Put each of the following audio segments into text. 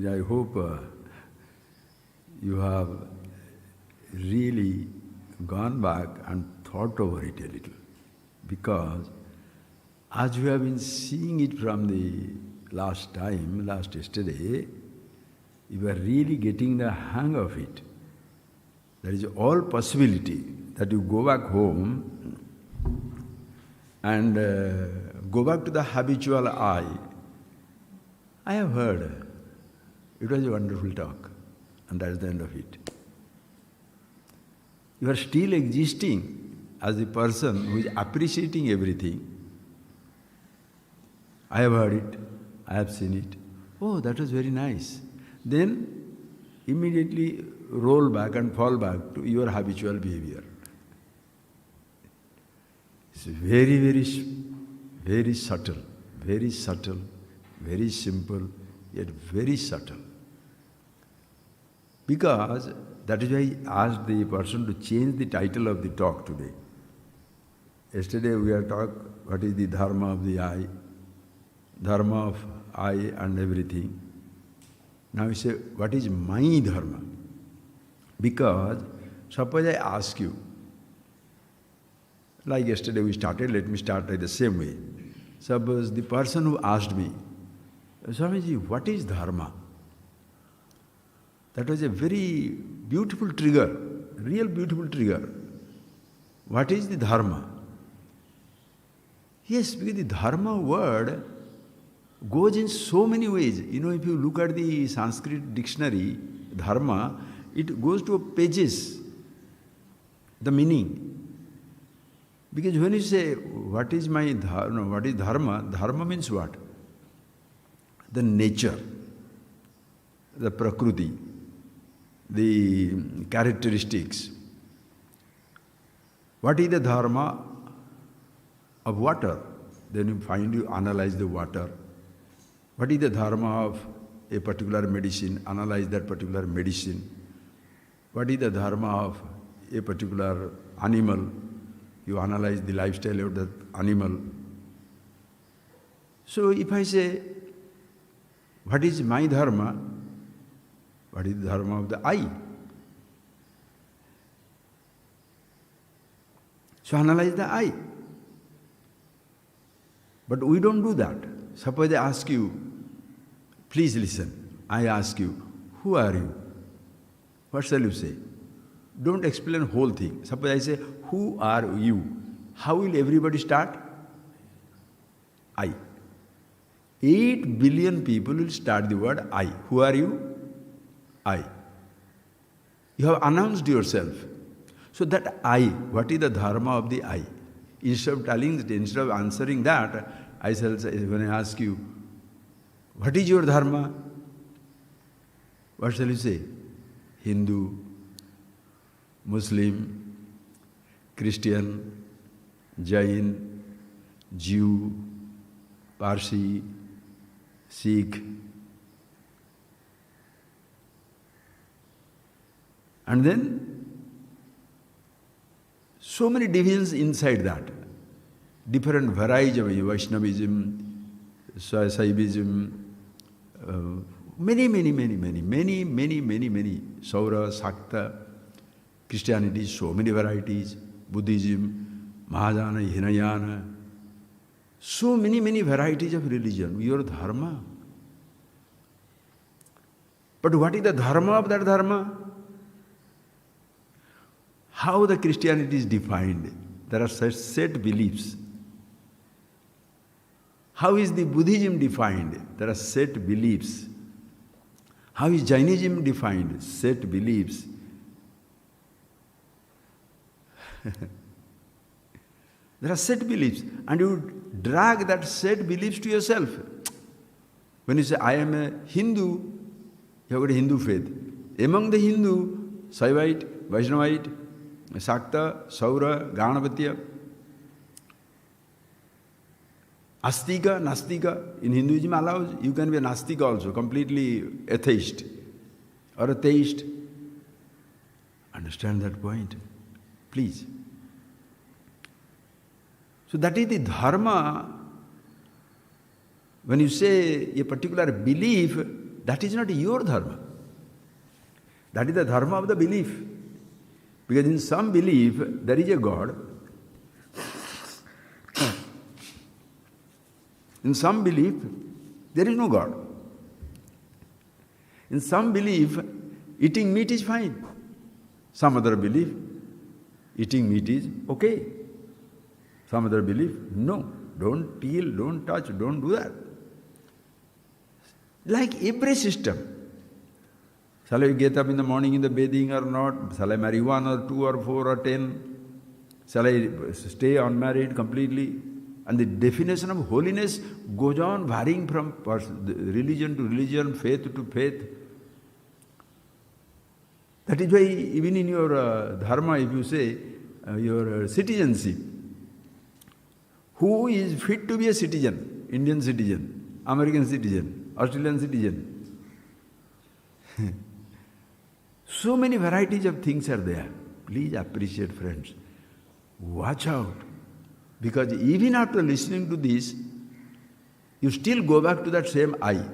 Swamiji, I hope you have really gone back and thought over it a little. Because as we have been seeing it from the last yesterday, you are really getting the hang of it. There is all possibility that you go back home and go back to the habitual I. I have heard. It was a wonderful talk, and that is the end of it. You are still existing as a person who is appreciating everything. I have heard it, I have seen it. Oh, that was very nice. Then immediately roll back and fall back to your habitual behavior. It's very, very subtle, very simple, yet very subtle. Because that is why I asked the person to change the title of the talk today. Yesterday we had talked what is the Dharma of the I, Dharma of I and everything. Now we say, what is my Dharma? Because suppose I ask you, like yesterday we started, let me start like the same way. Suppose the person who asked me, Swamiji, what is Dharma? That was a very beautiful trigger, real beautiful trigger. What is the Dharma? Yes, because the Dharma word goes in so many ways. You know, if you look at the Sanskrit dictionary, Dharma, it goes to pages, the meaning. Because when you say, what is my Dharma, what is Dharma? Dharma means what? The nature, the Prakriti, the characteristics. What is the Dharma of water? Then you analyze the water. What is the Dharma of a particular medicine? Analyze that particular medicine. What is the Dharma of a particular animal? You analyze the lifestyle of that animal. So if I say, what is my Dharma? What is the Dharma of the I? So analyze the I. But we don't do that. Suppose I ask you, please listen. I ask you, who are you? What shall you say? Don't explain whole thing. Suppose I say, who are you? How will everybody start? I. 8 billion people will start the word I. Who are you? I. You have announced yourself. So that I, what is the Dharma of the I? Instead of answering that, I shall say, when I ask you, what is your Dharma? What shall you say? Hindu, Muslim, Christian, Jain, Jew, Parsi, Sikh. And then, so many divisions inside that. Different varieties of Vaishnavism, Saivism, many, Saura, Sakta, Christianity, so many varieties, Buddhism, Mahayana, Hinayana, so many varieties of religion, your Dharma. But what is the Dharma of that Dharma? How the Christianity is defined? There are such set beliefs. How is the Buddhism defined? There are set beliefs. How is Jainism defined? Set beliefs. There are set beliefs, and you drag that set beliefs to yourself. When you say, I am a Hindu, you have got a Hindu faith. Among the Hindu, Saivite, Vaishnavite, Sakta, Saura, Ganapatya, Astika, Nastika. In Hinduism allows, you can be a Nastika also, completely atheist or a theist. Understand that point, please. So that is the Dharma. When you say a particular belief, That is not your dharma. That is the dharma of the belief. Because in some belief, there is a God. In some belief, there is no God. In some belief, eating meat is fine. Some other belief, eating meat is okay. Some other belief, no, don't kill, don't touch, don't do that. Like every system. Shall I get up in the morning in the bathing or not? Shall I marry 1 or 2 or 4 or 10? Shall I stay unmarried completely? And the definition of holiness goes on varying from religion to religion, faith to faith. That is why even in your dharma, if you say your citizenship, who is fit to be a citizen? Indian citizen, American citizen, Australian citizen. So many varieties of things are there. Please appreciate, friends. Watch out. Because even after listening to this, you still go back to that same I.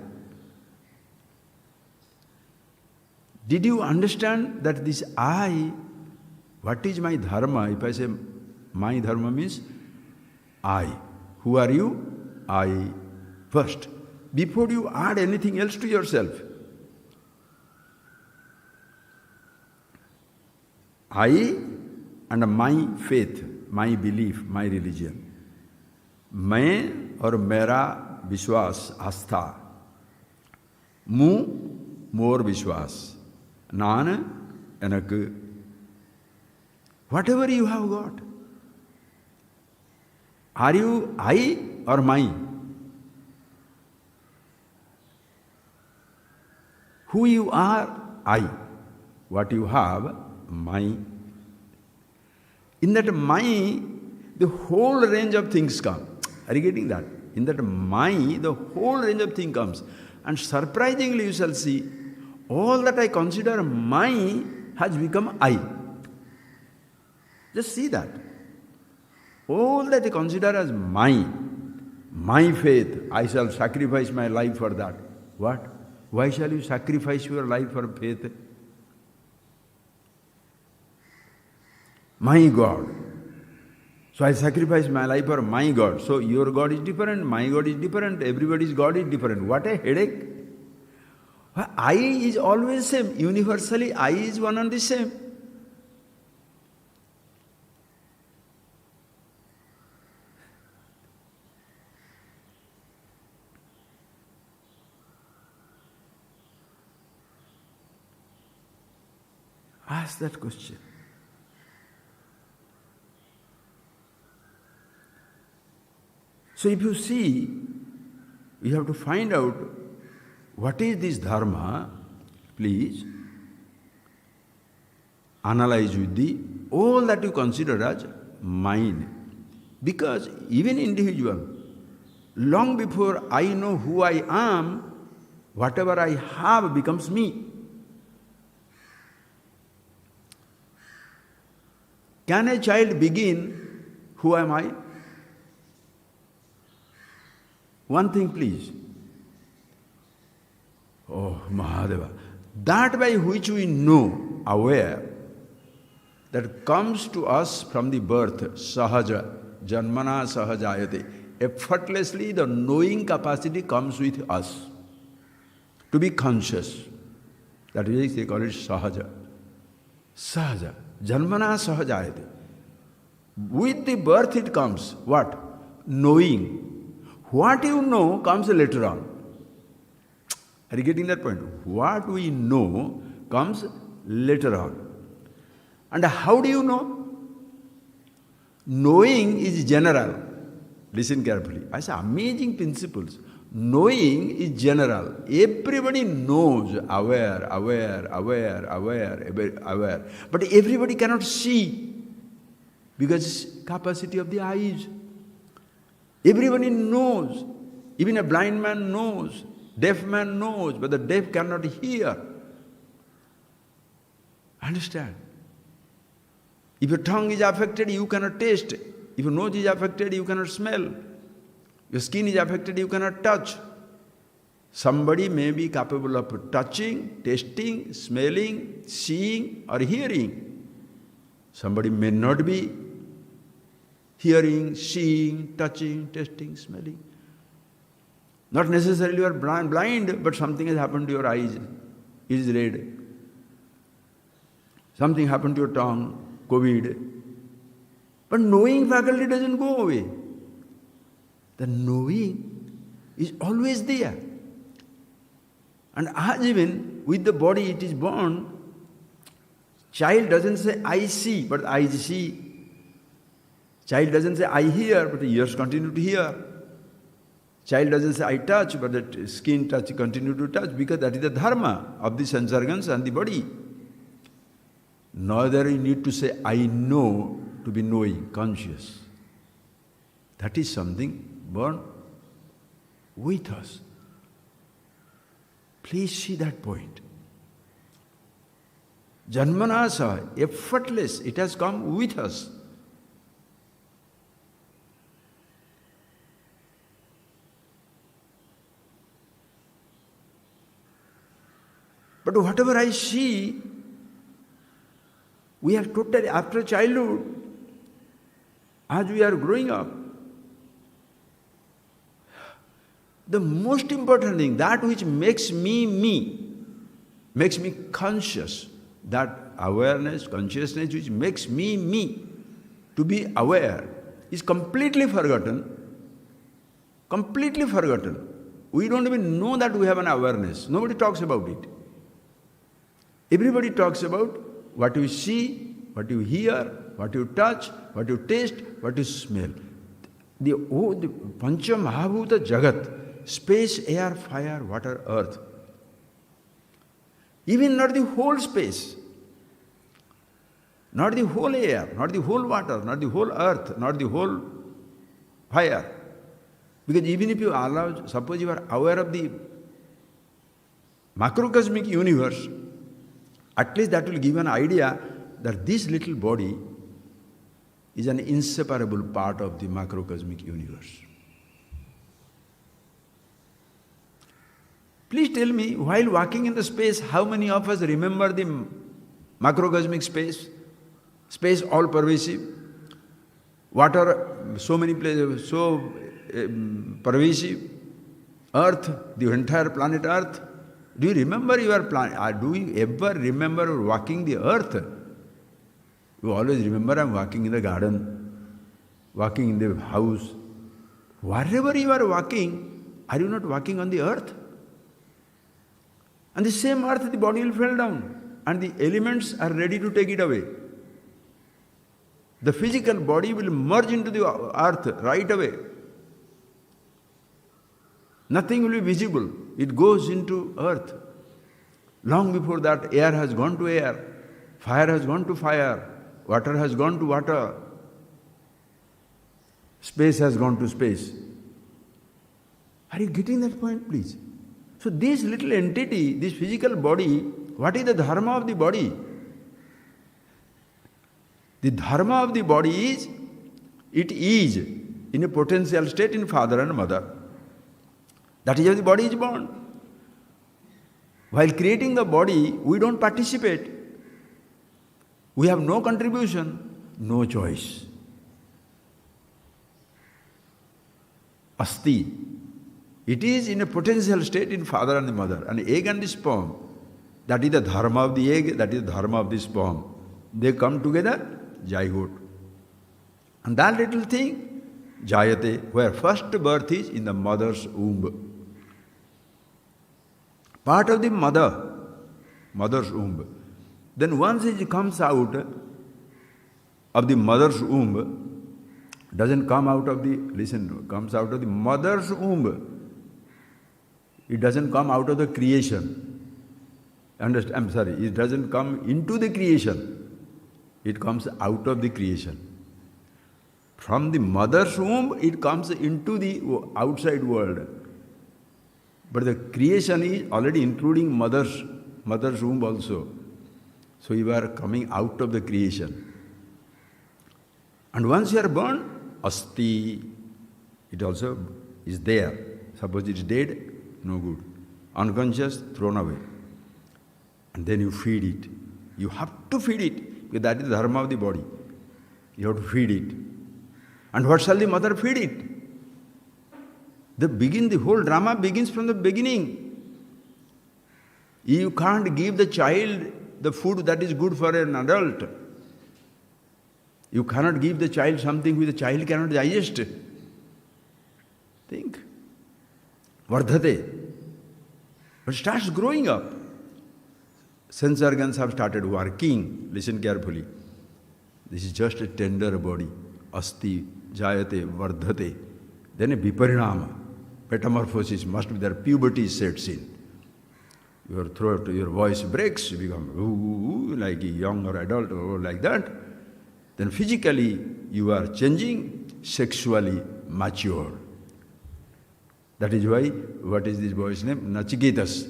Did you understand that this I, what is my dharma? If I say my dharma means I. Who are you? I first. Before you add anything else to yourself. I and my faith, my belief, my religion. मैं और मेरा विश्वास, आस्था. मु, मोर विश्वास. नान, एनक. Whatever you have got. Are you I or my? Who you are, I. What you have, my. In that my, the whole range of things come. Are you getting that? In that my, the whole range of things comes. And surprisingly you shall see, all that I consider my has become I. Just see that. All that I consider as my faith, I shall sacrifice my life for that. What? Why shall you sacrifice your life for faith? My God. So I sacrifice my life for my God. So your God is different, my God is different, everybody's God is different. What a headache. I is always same. Universally, I is one and the same. Ask that question. So if you see, you have to find out what is this dharma, please analyze with the all that you consider as mine. Because even individual, long before I know who I am, whatever I have becomes me. Can a child begin, who am I? One thing please. Oh, Mahadeva. That by which we know, aware, that comes to us from the birth, sahaja, janmana sahajayate. Effortlessly the knowing capacity comes with us. To be conscious. That is, they call it sahaja. Sahaja. Janmana sahajayate. With the birth it comes. What? Knowing. What you know comes later on. Are you getting that point? What we know comes later on. And how do you know? Knowing is general. Listen carefully. I say amazing principles. Knowing is general. Everybody knows, aware. But everybody cannot see because capacity of the eyes. Everybody knows. Even a blind man knows. Deaf man knows, but the deaf cannot hear. Understand? If your tongue is affected, you cannot taste. If your nose is affected, you cannot smell. Your skin is affected, you cannot touch. Somebody may be capable of touching, tasting, smelling, seeing or hearing. Somebody may not be hearing, seeing, touching, tasting, smelling. Not necessarily you are blind, but something has happened to your eyes, is red. Something happened to your tongue, COVID. But knowing faculty doesn't go away. The knowing is always there. And as even with the body it is born, child doesn't say, I see, but eyes see. Child doesn't say, I hear, but the ears continue to hear. Child doesn't say, I touch, but the skin touch continue to touch, because that is the dharma of the sense organs and the body. Neither you need to say, I know, to be knowing, conscious. That is something born with us. Please see that point. Janmanasa, effortless, it has come with us. But whatever I see, we are totally, after childhood, as we are growing up, the most important thing, that which makes me, makes me conscious, that awareness, consciousness which makes me, to be aware, is completely forgotten. Completely forgotten. We don't even know that we have an awareness. Nobody talks about it. Everybody talks about what you see, what you hear, what you touch, what you taste, what you smell. The Pancha Mahabhuta Jagat, space, air, fire, water, earth. Even not the whole space, not the whole air, not the whole water, not the whole earth, not the whole fire. Because even if you allow, suppose you are aware of the macrocosmic universe, at least that will give an idea that this little body is an inseparable part of the macrocosmic universe. Please tell me, while walking in the space, how many of us remember the macrocosmic space? Space all pervasive. Water, so many places, so pervasive. Earth, the entire planet Earth. Do you remember your planet? Do you ever remember walking the earth? You always remember, I'm walking in the garden, walking in the house. Wherever you are walking, are you not walking on the earth? And the same earth, the body will fall down, and the elements are ready to take it away. The physical body will merge into the earth right away. Nothing will be visible. It goes into earth. Long before that, air has gone to air, fire has gone to fire, water has gone to water, space has gone to space. Are you getting that point, please? So this little entity, this physical body, what is the dharma of the body? The dharma of the body is, it is in a potential state in father and mother. That is how the body is born. While creating the body, we don't participate. We have no contribution, no choice. Asti. It is in a potential state in father and the mother. An egg and the sperm. That is the dharma of the egg, that is the dharma of the sperm. They come together, zygote. And that little thing, jayate, where first birth is in the mother's womb. Part of the mother's womb. Then once it comes out of the mother's womb, doesn't come out of the, comes out of the mother's womb. It doesn't come out of the creation. It doesn't come into the creation. It comes out of the creation. From the mother's womb, it comes into the outside world. But the creation is already including mother's womb also. So you are coming out of the creation. And once you are born, asti, it also is there. Suppose it is dead, no good. Unconscious, thrown away. And then you feed it. You have to feed it, because that is the dharma of the body. You have to feed it. And what shall the mother feed it? The whole drama begins from the beginning. You can't give the child the food that is good for an adult. You cannot give the child something which the child cannot digest. Think. Vardhate. But starts growing up. Sense organs have started working. Listen carefully. This is just a tender body. Asti, jayate, vardhate. Then a viparinama. Metamorphosis must be there. Puberty sets in. Your throat, your voice breaks. You become ooh, like a young or adult or like that. Then physically you are changing, sexually mature. That is why, what is this boy's name? Nachiketas.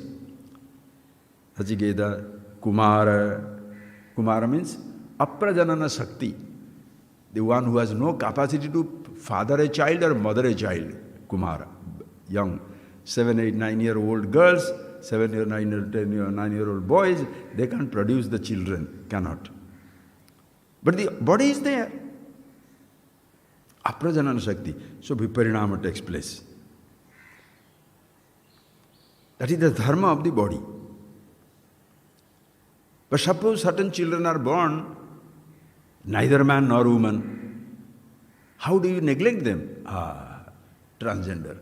Nachiketa, Kumara. Kumara means aprajanana sakti. The one who has no capacity to father a child or mother a child. Kumara. Young 7, 8, 9-year-old girls, 7 or 9 or 10 or 9-year-old boys, they can't produce the children. Cannot. But the body is there. Aprajanana Shakti. So viparinama takes place. That is the dharma of the body. But suppose certain children are born, neither man nor woman. How do you neglect them? Transgender.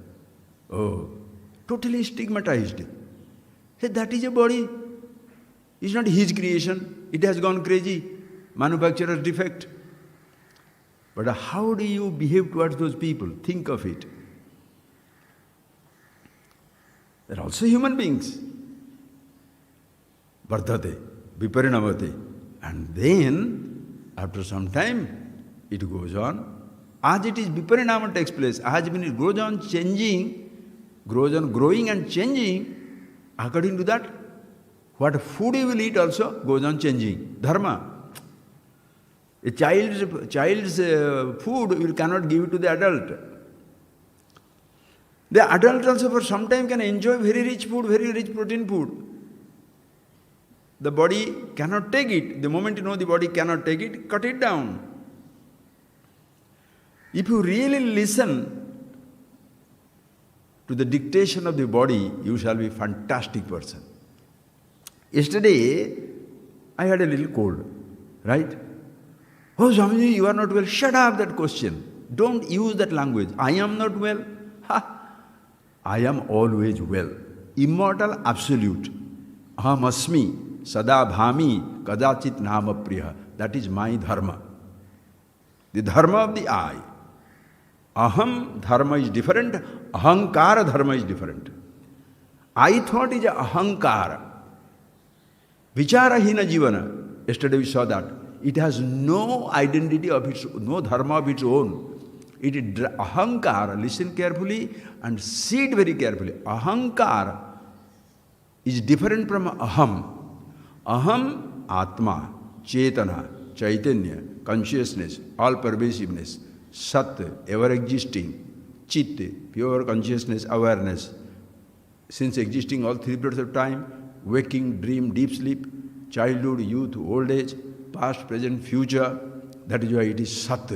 Oh, totally stigmatized. Hey, that is a body. It's not his creation. It has gone crazy. Manufacturer's defect. But how do you behave towards those people? Think of it. They're also human beings. Vardhate, viparinamate. And then, after some time, it goes on. As it is, viparinama takes place. As when it goes on changing, grows on growing and changing, according to that, what food you will eat also goes on changing. Dharma. A child's food you cannot give it to the adult. The adult also for some time can enjoy very rich food, very rich protein food. The body cannot take it. The moment you know the body cannot take it, cut it down. If you really listen to the dictation of the body, you shall be a fantastic person. Yesterday, I had a little cold, right? Oh, Swamiji, you are not well. Shut up that question. Don't use that language. I am not well. Ha! I am always well. Immortal, absolute. Aham asmi, sada bhami, kadachit nama priya. That is my dharma. The dharma of the I. Aham dharma is different. Ahankara dharma is different. I thought is a ahankara. Vicharahina jivana. Yesterday we saw that. It has no identity of its own, no dharma of its own. It is ahankara. Listen carefully and see it very carefully. Ahankara is different from aham. Aham, atma, chetana, chaitanya, consciousness, all-pervasiveness, sat, ever-existing, chit, pure consciousness, awareness. Since existing all three periods of time, waking, dream, deep sleep, childhood, youth, old age, past, present, future, that is why it is Sat,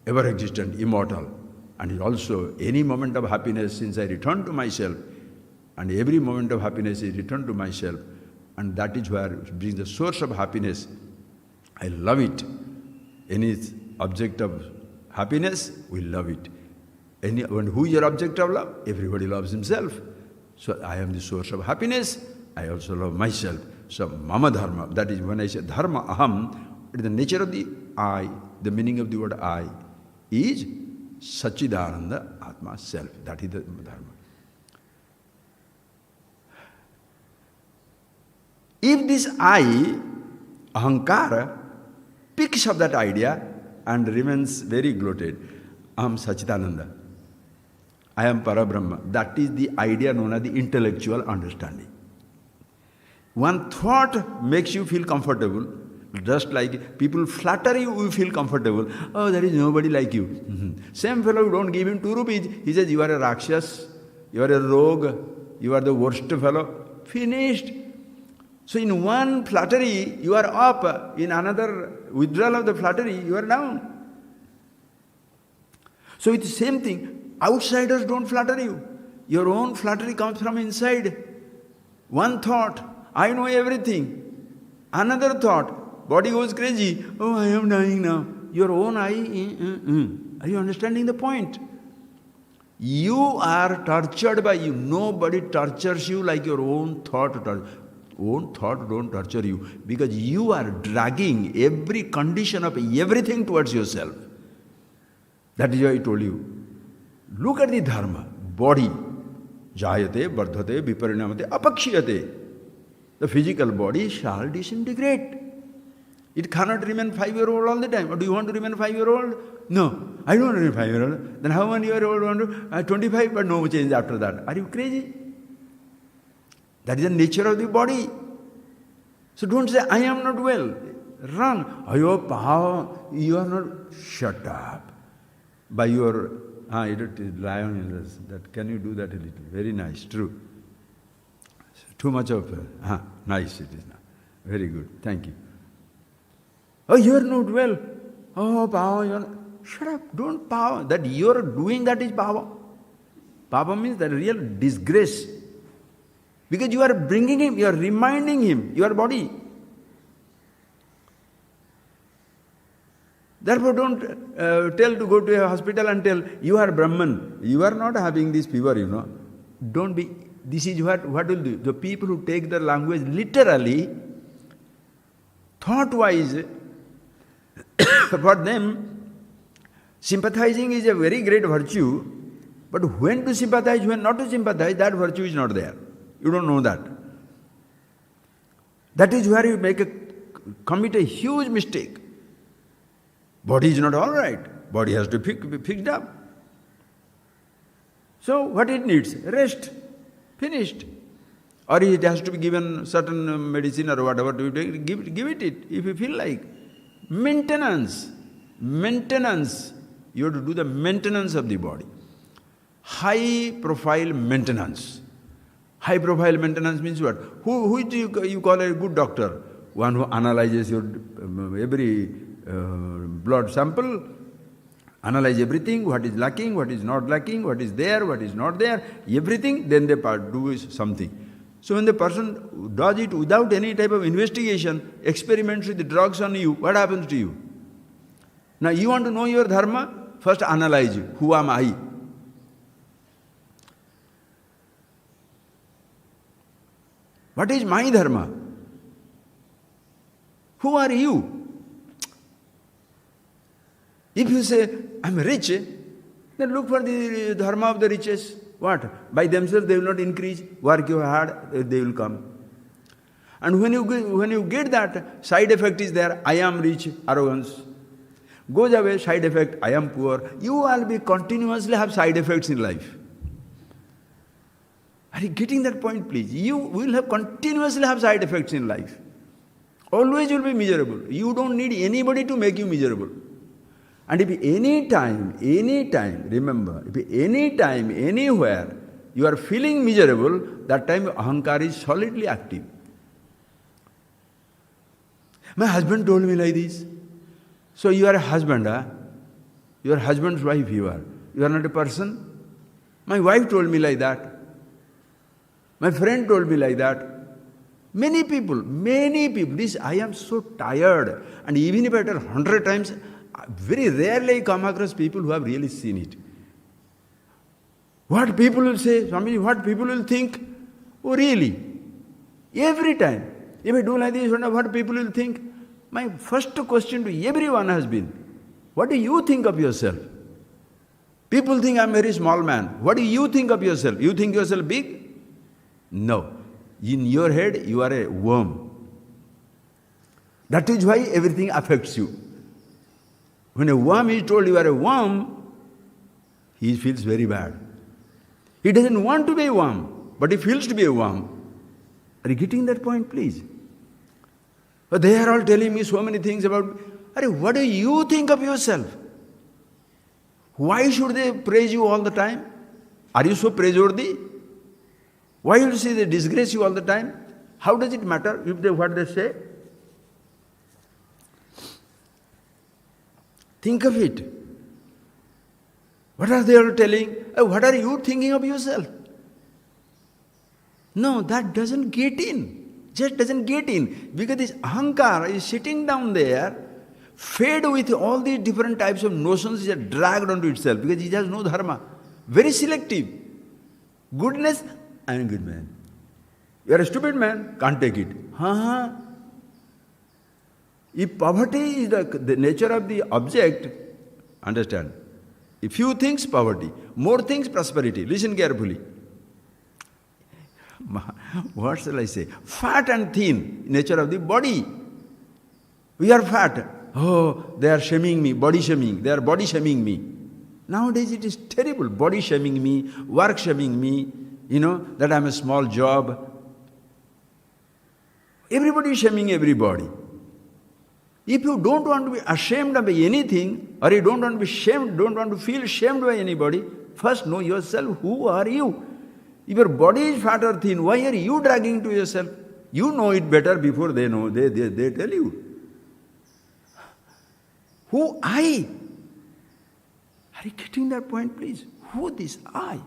ever-existent, immortal. And it also, any moment of happiness, since I return to myself, and every moment of happiness is returned to myself, and that is where it brings the source of happiness. I love it. Any object of happiness, we love it. Who is your object of love? Everybody loves himself. So I am the source of happiness. I also love myself. So mama dharma, that is when I say dharma aham, it is the nature of the I, the meaning of the word I is Satchidananda Atma, self. That is the dharma. If this I, ahankara, picks up that idea and remains very gloated, Aham Satchidananda, I am Parabrahma, that is the idea known as the intellectual understanding. One thought makes you feel comfortable, just like people flatter you, you feel comfortable. Oh, there is nobody like you. Same fellow, don't give him 2 rupees. He says, you are a Rakshas, you are a rogue, you are the worst fellow. Finished. So in one flattery, you are up. In another withdrawal of the flattery, you are down. So it's the same thing. Outsiders don't flatter you. Your own flattery comes from inside. One thought, I know everything. Another thought, body goes crazy. Oh, I am dying now. Your own Are you understanding the point? You are tortured by you. Nobody tortures you like your own thought. Own thought don't torture you because you are dragging every condition of everything towards yourself. That is why I told you. Look at the dharma. Body. Jayate, vardhate, viparinamate, apakshiyate. The physical body shall disintegrate. It cannot remain 5-year-old all the time. Or do you want to remain 5-year-old? No, I don't want to remain 5-year-old. Then how many year old want to? 25, but no change after that. Are you crazy? That is the nature of the body. So don't say, I am not well. Wrong. You are not. Shut up. By your, it is lion. That can you do that a little? Very nice, true. Too much of, nice it is now. Very good, thank you. Oh, you are not well. Oh, power, you are not. Shut up, don't power. That you are doing that is power. Power means the real disgrace. Because you are bringing him, you are reminding him, your body. Therefore don't tell to go to a hospital and tell, you are Brahman, you are not having this fever, Don't be, this is what will do. The people who take the language literally, thought-wise, for them, sympathizing is a very great virtue, but when to sympathize, when not to sympathize, that virtue is not there. You don't know that. That is where you commit a huge mistake. Body is not all right. Body has to be fixed up. So what it needs? Rest. Finished. Or it has to be given certain medicine or whatever to give it if you feel like. Maintenance. Maintenance. You have to do the maintenance of the body. High profile maintenance. High profile maintenance means what? Who do you call a good doctor? One who analyzes your every blood sample, analyze everything, what is lacking, what is not lacking, what is there, what is not there, everything, then they do something. So when the person does it without any type of investigation, experiments with the drugs on you, what happens to you? Now you want to know your dharma? First analyze, who am I? What is my dharma? Who are you? If you say, I am rich, then look for the dharma of the riches. What? By themselves they will not increase. Work you hard, they will come. And when you get that, side effect is there, I am rich, arrogance. Goes away, side effect, I am poor. You will be continuously have side effects in life. Are you getting that point, please? You will have continuously have side effects in life. Always you will be miserable. You don't need anybody to make you miserable. And if any time, remember, if any time, anywhere, you are feeling miserable, that time ahankar is solidly active. My husband told me like this. So you are a husband, You are husband's wife, you are. You are not a person. My wife told me like that. My friend told me like that. Many people, this I am so tired. And even if I tell 100 times, very rarely I come across people who have really seen it. What people will say, Swami, what people will think? Oh really? Every time. If I do like this, what people will think? My first question to everyone has been, what do you think of yourself? People think I am a very small man. What do you think of yourself? You think yourself big? No. In your head, you are a worm. That is why everything affects you. When a worm is told you are a worm, he feels very bad. He doesn't want to be a worm, but he feels to be a worm. Are you getting that point, please? But they are all telling me so many things about, what do you think of yourself? Why should they praise you all the time? Are you so praiseworthy? Why you see they disgrace you all the time? How does it matter if they what they say? Think of it. What are they all telling? What are you thinking of yourself? No, that doesn't get in. Just doesn't get in. Because this ahankara is sitting down there, fed with all these different types of notions, is dragged onto itself because it has no dharma. Very selective. Goodness, I am a good man. You are a stupid man, can't take it. If poverty is the nature of the object, understand. If few things, poverty. More things, prosperity. Listen carefully. What shall I say? Fat and thin, nature of the body. We are fat. Oh, they are shaming me, body shaming. They are body shaming me. Nowadays it is terrible. Body shaming me, work shaming me, that I am a small job. Everybody is shaming everybody. If you don't want to be ashamed of anything, or you don't want to be shamed, don't want to feel shamed by anybody, first know yourself, who are you? If your body is fat or thin, why are you dragging to yourself? You know it better before they know, they tell you. Who I? Are you getting that point, please? Who this I?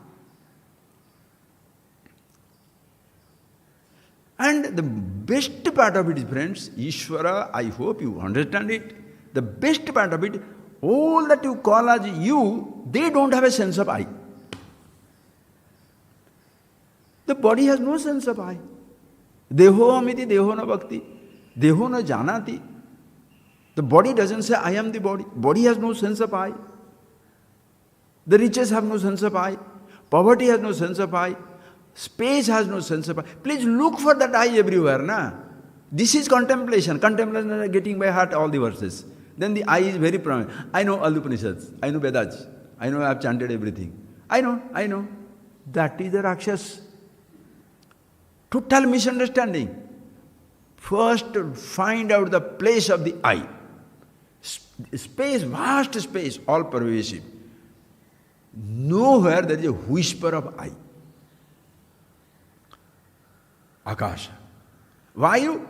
And the best part of it is, friends, Ishvara, I hope you understand it. The best part of it, all that you call as you, they don't have a sense of I. The body has no sense of I. Deho amiti deho na bhakti. Deho na janati. The body doesn't say, I am the body. Body has no sense of I. The riches have no sense of I. Poverty has no sense of I. Space has no sense of I. Please look for that I everywhere, na? This is contemplation. Contemplation is getting by heart all the verses. Then the I is very prominent. I know all the Upanishads. I know Vedas. I know I have chanted everything. I know. That is the Rakshas. Total misunderstanding. First, find out the place of the I. Space, vast space, all pervasive. Nowhere there is a whisper of I. Akasha. Vayu?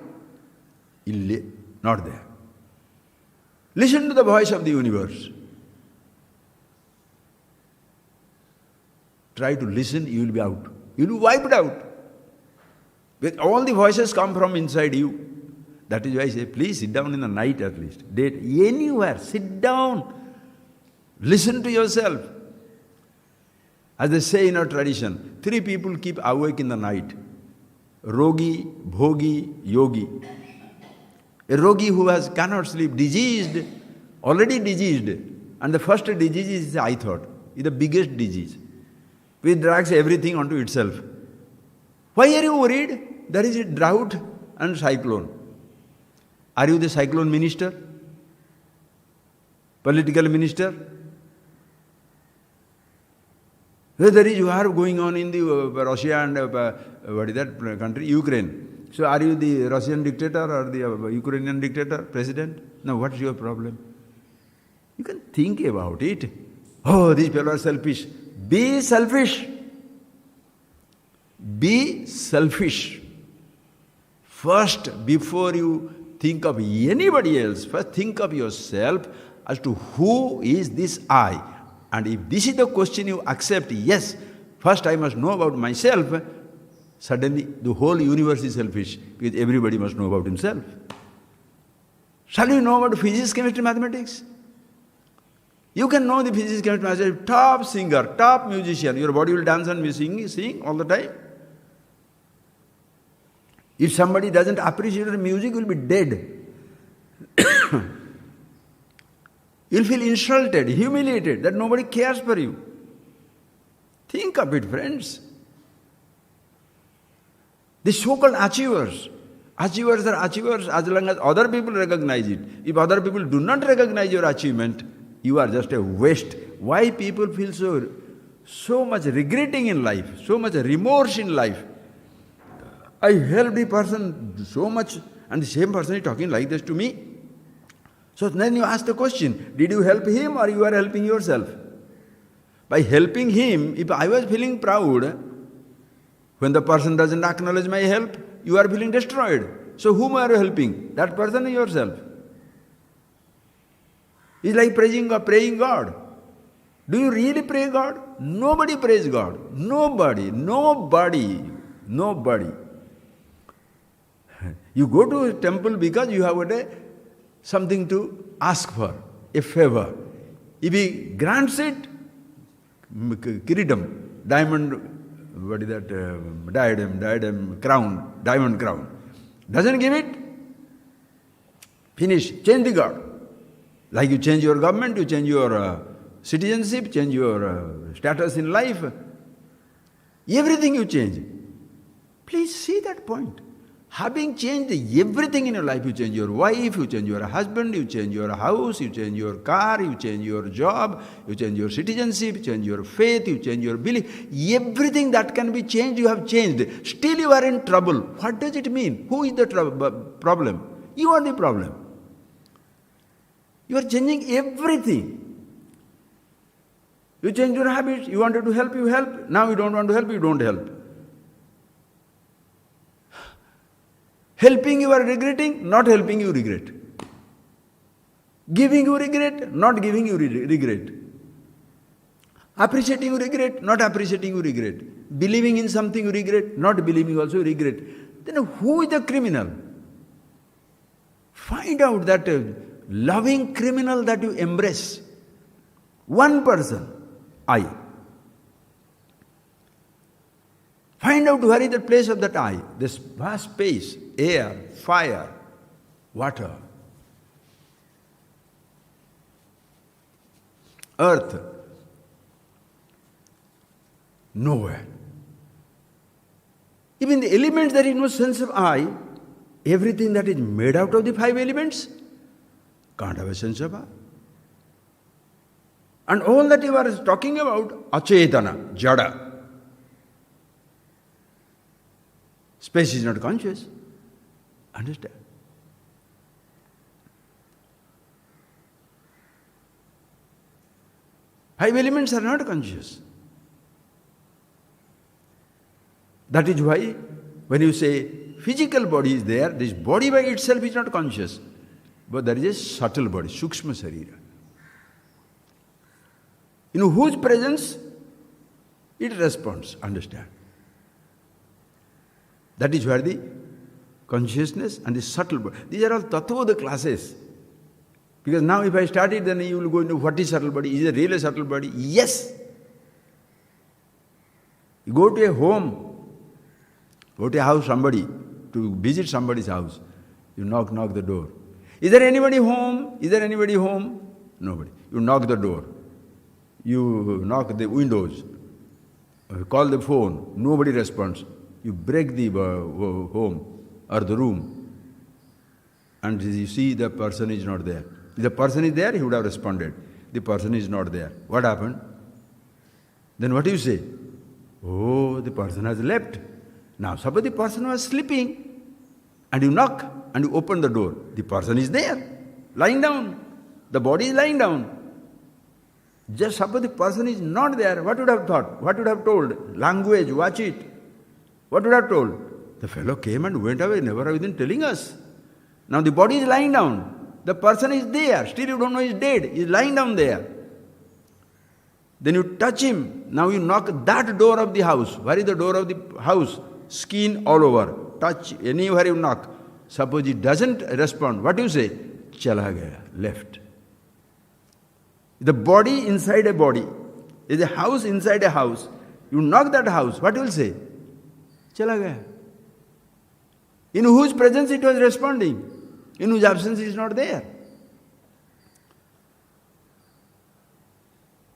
Not there. Listen to the voice of the universe. Try to listen, you will be out. You will be wiped out. With all the voices come from inside you. That is why I say, please sit down in the night at least. Anywhere, sit down. Listen to yourself. As they say in our tradition, 3 people keep awake in the night. Rogi, bhogi, yogi. A rogi who cannot sleep, diseased, already diseased. And the first disease is I thought, is the biggest disease. Which drags everything onto itself. Why are you worried? There is a drought and cyclone. Are you the cyclone minister? Political minister? There is war going on in the Russia and what is that country? Ukraine. So are you the Russian dictator or the Ukrainian dictator, president? No, what's your problem? You can think about it. Oh, these people are selfish. Be selfish. Be selfish. First, before you think of anybody else, first think of yourself as to who is this I. And if this is the question you accept, yes, first I must know about myself, suddenly the whole universe is selfish because everybody must know about himself. Shall you know about physics, chemistry, mathematics? You can know the physics, chemistry, mathematics, top singer, top musician. Your body will dance and be sing all the time. If somebody doesn't appreciate the music, you will be dead. You'll feel insulted, humiliated, that nobody cares for you. Think of it, friends. The so-called achievers are achievers as long as other people recognize it. If other people do not recognize your achievement, you are just a waste. Why people feel so much regretting in life, so much remorse in life? I helped the person so much, and the same person is talking like this to me. So then you ask the question, did you help him or you are helping yourself? By helping him, if I was feeling proud, When the person doesn't acknowledge my help, you are feeling destroyed. So whom are you helping? That person or yourself? It's like praying God. Do you really pray God? Nobody prays God. Nobody. You go to a temple because you have got something to ask for, a favor. If he grants it, kiridam, diamond, what is that, diadem, crown, diamond crown. Doesn't give it, finish, change the God. Like you change your government, you change your citizenship, change your status in life. Everything you change. Please see that point. Having changed everything in your life, you change your wife, you change your husband, you change your house, you change your car, you change your job, you change your citizenship, you change your faith, you change your belief. Everything that can be changed, you have changed. Still you are in trouble. What does it mean? Who is the problem? You are the problem. You are changing everything. You change your habits. You wanted to help, you help. Now you don't want to help, you don't help. Helping you are regretting, not helping you regret. Giving you regret, not giving you regret. Appreciating you regret, not appreciating you regret. Believing in something you regret, not believing also you regret. Then who is the criminal? Find out that loving criminal that you embrace. One person, I. Find out where is the place of that I. This vast space, air, fire, water, earth. Nowhere. Even the elements, there is no sense of I. Everything that is made out of the 5 elements can't have a sense of I. And all that you are talking about, achetana, jada. Space is not conscious. Understand? Five elements are not conscious. That is why when you say physical body is there, this body by itself is not conscious. But there is a subtle body, sukshma sarira. In whose presence it responds. Understand? That is where the consciousness and the subtle body. These are all tattva classes. Because now if I start it, then you will go into what is subtle body. Is it really a subtle body? Yes. You go to a home, go to a house, somebody, to visit somebody's house. You knock the door. Is there anybody home? Is there anybody home? Nobody. You knock the door. You knock the windows. Call the phone. Nobody responds. You break the home or the room and you see the person is not there. If the person is there, he would have responded. The person is not there. What happened? Then what do you say? Oh, the person has left. Now suppose the person was sleeping and you knock and you open the door. The person is there, lying down. The body is lying down. Just suppose the person is not there, what would have thought? What would have told? Language, watch it. What would have told? The fellow came and went away, never even telling us. Now the body is lying down. The person is there. Still you don't know he's dead. He's lying down there. Then you touch him. Now you knock that door of the house. Where is the door of the house? Skin all over. Touch anywhere you knock. Suppose he doesn't respond. What do you say? Chala gaya. Left. The body inside a body. Is a house inside a house. You knock that house. What will you say? Chala gaya. In whose presence it was responding, in whose absence it is not there.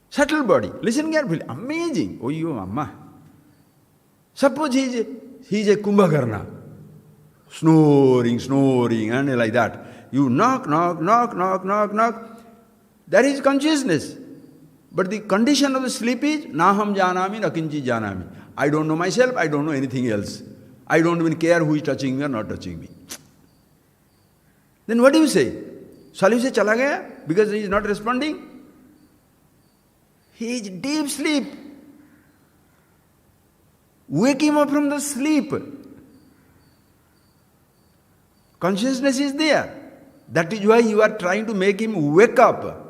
Subtle body. Listen carefully. Amazing. Oh, you Amma. Suppose he is a Kumbhakarna. Snoring, and like that. You knock. There is consciousness. But the condition of the sleep is, Naham janami, nakinchi janami. I don't know myself, I don't know anything else. I don't even care who is touching me or not touching me. Then what do you say? Shall you say chala gaya because he is not responding? He is deep sleep. Wake him up from the sleep. Consciousness is there. That is why you are trying to make him wake up.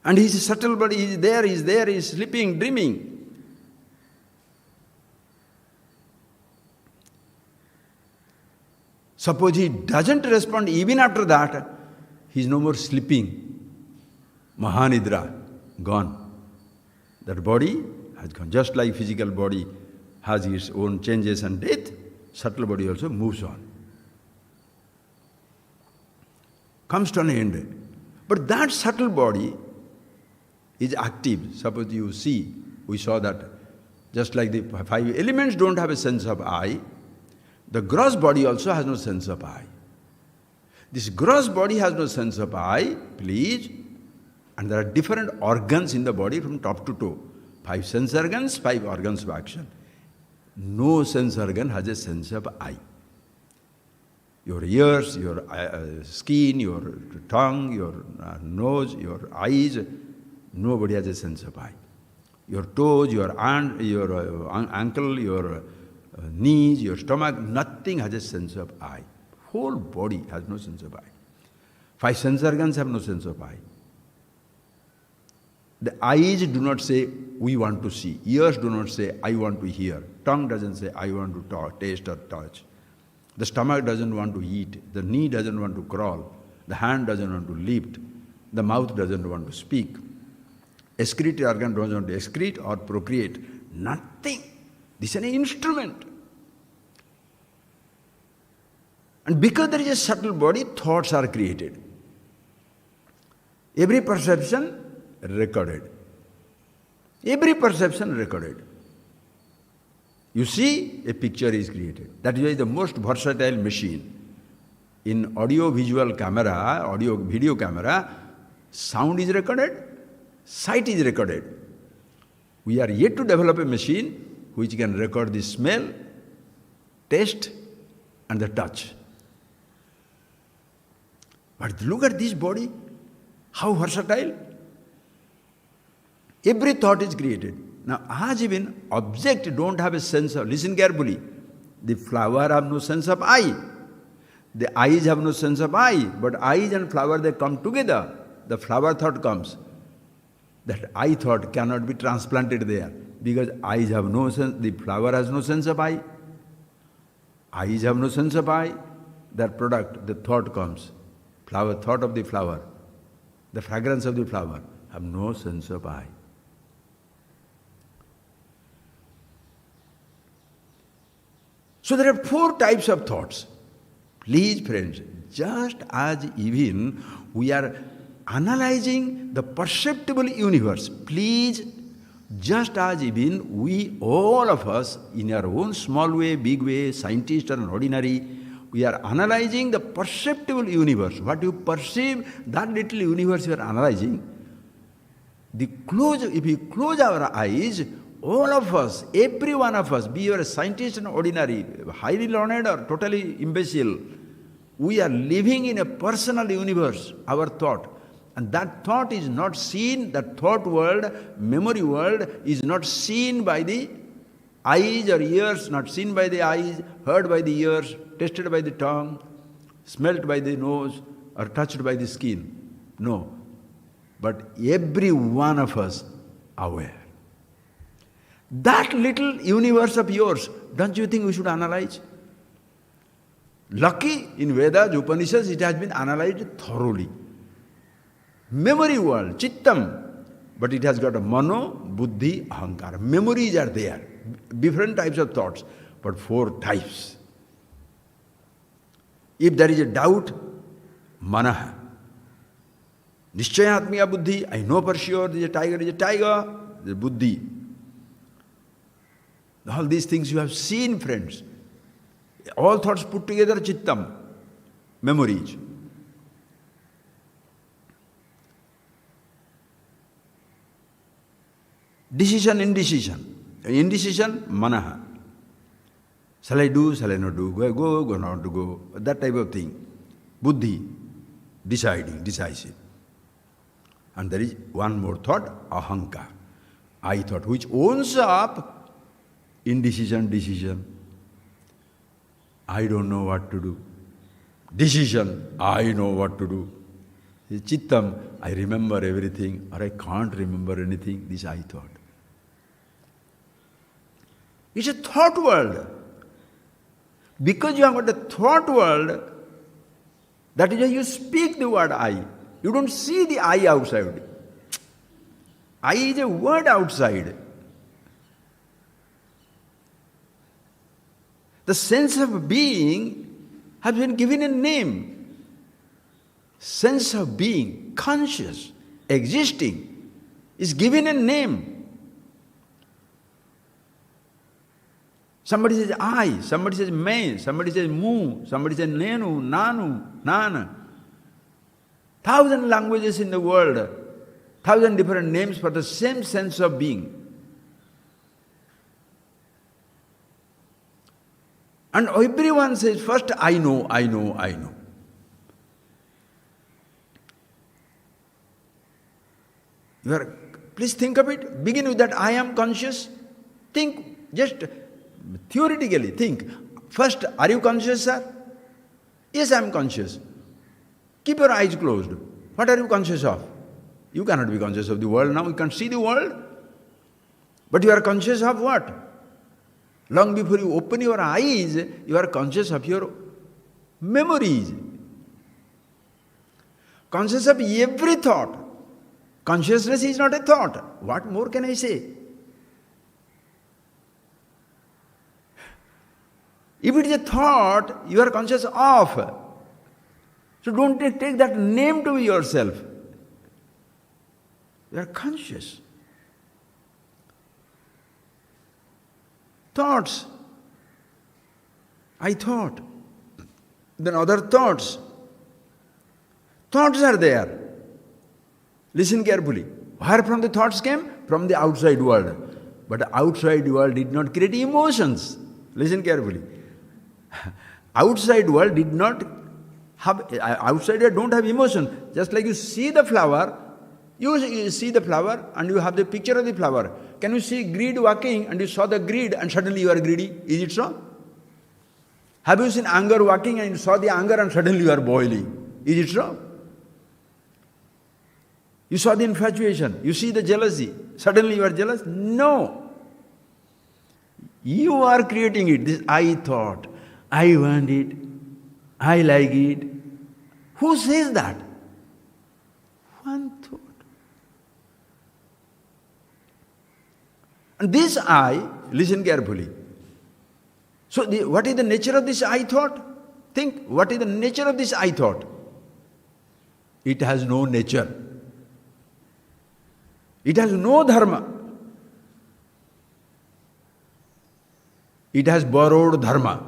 And his subtle body is there, is sleeping, dreaming. Suppose he doesn't respond even after that, he is no more sleeping. Mahanidra, gone. That body has gone. Just like physical body has its own changes and death, subtle body also moves on. Comes to an end. But that subtle body is active. Suppose you see, we saw that just like the five elements don't have a sense of I, the gross body also has no sense of I. This gross body has no sense of I, please, and there are different organs in the body from top to toe. 5 sense organs, 5 organs of action. No sense organ has a sense of I. Your ears, your skin, your tongue, your nose, your eyes, nobody has a sense of I. Your toes, your ankle, your knees, your stomach, nothing has a sense of I. Whole body has no sense of I. 5 sense organs have no sense of I. The eyes do not say, we want to see. Ears do not say, I want to hear. Tongue doesn't say, I want to talk, taste or touch. The stomach doesn't want to eat. The knee doesn't want to crawl. The hand doesn't want to lift. The mouth doesn't want to speak. Excretory organ doesn't want to excrete or procreate. Nothing. This is an instrument. And because there is a subtle body, thoughts are created. Every perception recorded. Every perception recorded. You see, a picture is created. That is why the most versatile machine. In audio-visual camera, audio-video camera, sound is recorded, sight is recorded. We are yet to develop a machine which can record the smell, taste, and the touch. But look at this body, how versatile. Every thought is created. Now, as even object don't have a sense of, listen carefully, the flower have no sense of I. The eyes have no sense of I, but eyes and flower, they come together. The flower thought comes. That I thought cannot be transplanted there because eyes have no sense, the flower has no sense of I. Eyes have no sense of I. That product, the thought comes. Flower, thought of the flower, the fragrance of the flower have no sense of I. So there are 4 types of thoughts. Please friends, just as even we are analyzing the perceptible universe, please, just as even we, all of us, in our own small way, big way, scientist or ordinary, we are analyzing the perceptible universe. What you perceive, that little universe you are analyzing. If we close our eyes, all of us, every one of us, be you a scientist or ordinary, highly learned or totally imbecile, we are living in a personal universe, our thought. And that thought is not seen, that thought world, memory world is not seen by the eyes or ears, not seen by the eyes, heard by the ears, tasted by the tongue, smelt by the nose, or touched by the skin. No. But every one of us aware. That little universe of yours, don't you think we should analyze? Lucky in Vedas, Upanishads, it has been analyzed thoroughly. Memory world, chittam, but it has got a mano, buddhi, ahankara. Memories are there, different types of thoughts, but 4 types. If there is a doubt, manah. Nishchayatmiya buddhi, I know for sure there is a tiger, there is buddhi. All these things you have seen, friends. All thoughts put together, chittam, memories. Decision, indecision. Indecision, manaha. Shall I do, shall I not do? Go not to go. That type of thing. Buddhi, deciding, decisive. And there is one more thought, ahankar, I thought, which owns up indecision, decision. I don't know what to do. Decision, I know what to do. Chittam, I remember everything, or I can't remember anything. This I thought. It's a thought world. Because you have got a thought world, that is why you speak the word I. You don't see the I outside. I is a word outside. The sense of being has been given a name. Sense of being, conscious, existing, is given a name. Somebody says I, somebody says me, somebody says mu, somebody says nenu, nanu, nana. 1,000 languages in the world, 1,000 different names for the same sense of being. And everyone says, first I know, I know, I know. Please think of it. Begin with that I am conscious. Think, just theoretically think. First, are you conscious, sir? Yes, I am conscious. Keep your eyes closed. What are you conscious of? You cannot be conscious of the world now. You can't see the world. But you are conscious of what? Long before you open your eyes, you are conscious of your memories. Conscious of every thought. Consciousness is not a thought. What more can I say? If it is a thought, you are conscious of. So don't take that name to yourself. You are conscious. Thoughts. I thought. Then other thoughts. Thoughts are there. Listen carefully. Where from the thoughts came? From the outside world. But the outside world did not create emotions. Listen carefully. Outside world did not have, outsider don't have emotion. Just like you see the flower, you see the flower and you have the picture of the flower. Can you see greed walking and you saw the greed and suddenly you are greedy? Is it so? Have you seen anger walking and you saw the anger and suddenly you are boiling? Is it so? You saw the infatuation, you see the jealousy, suddenly you are jealous? No. You are creating it. This I thought, I want it, I like it. Who says that? One thought. And this I, listen carefully. So what is the nature of this I thought? Think, what is the nature of this I thought? It has no nature. It has no dharma. It has borrowed dharma.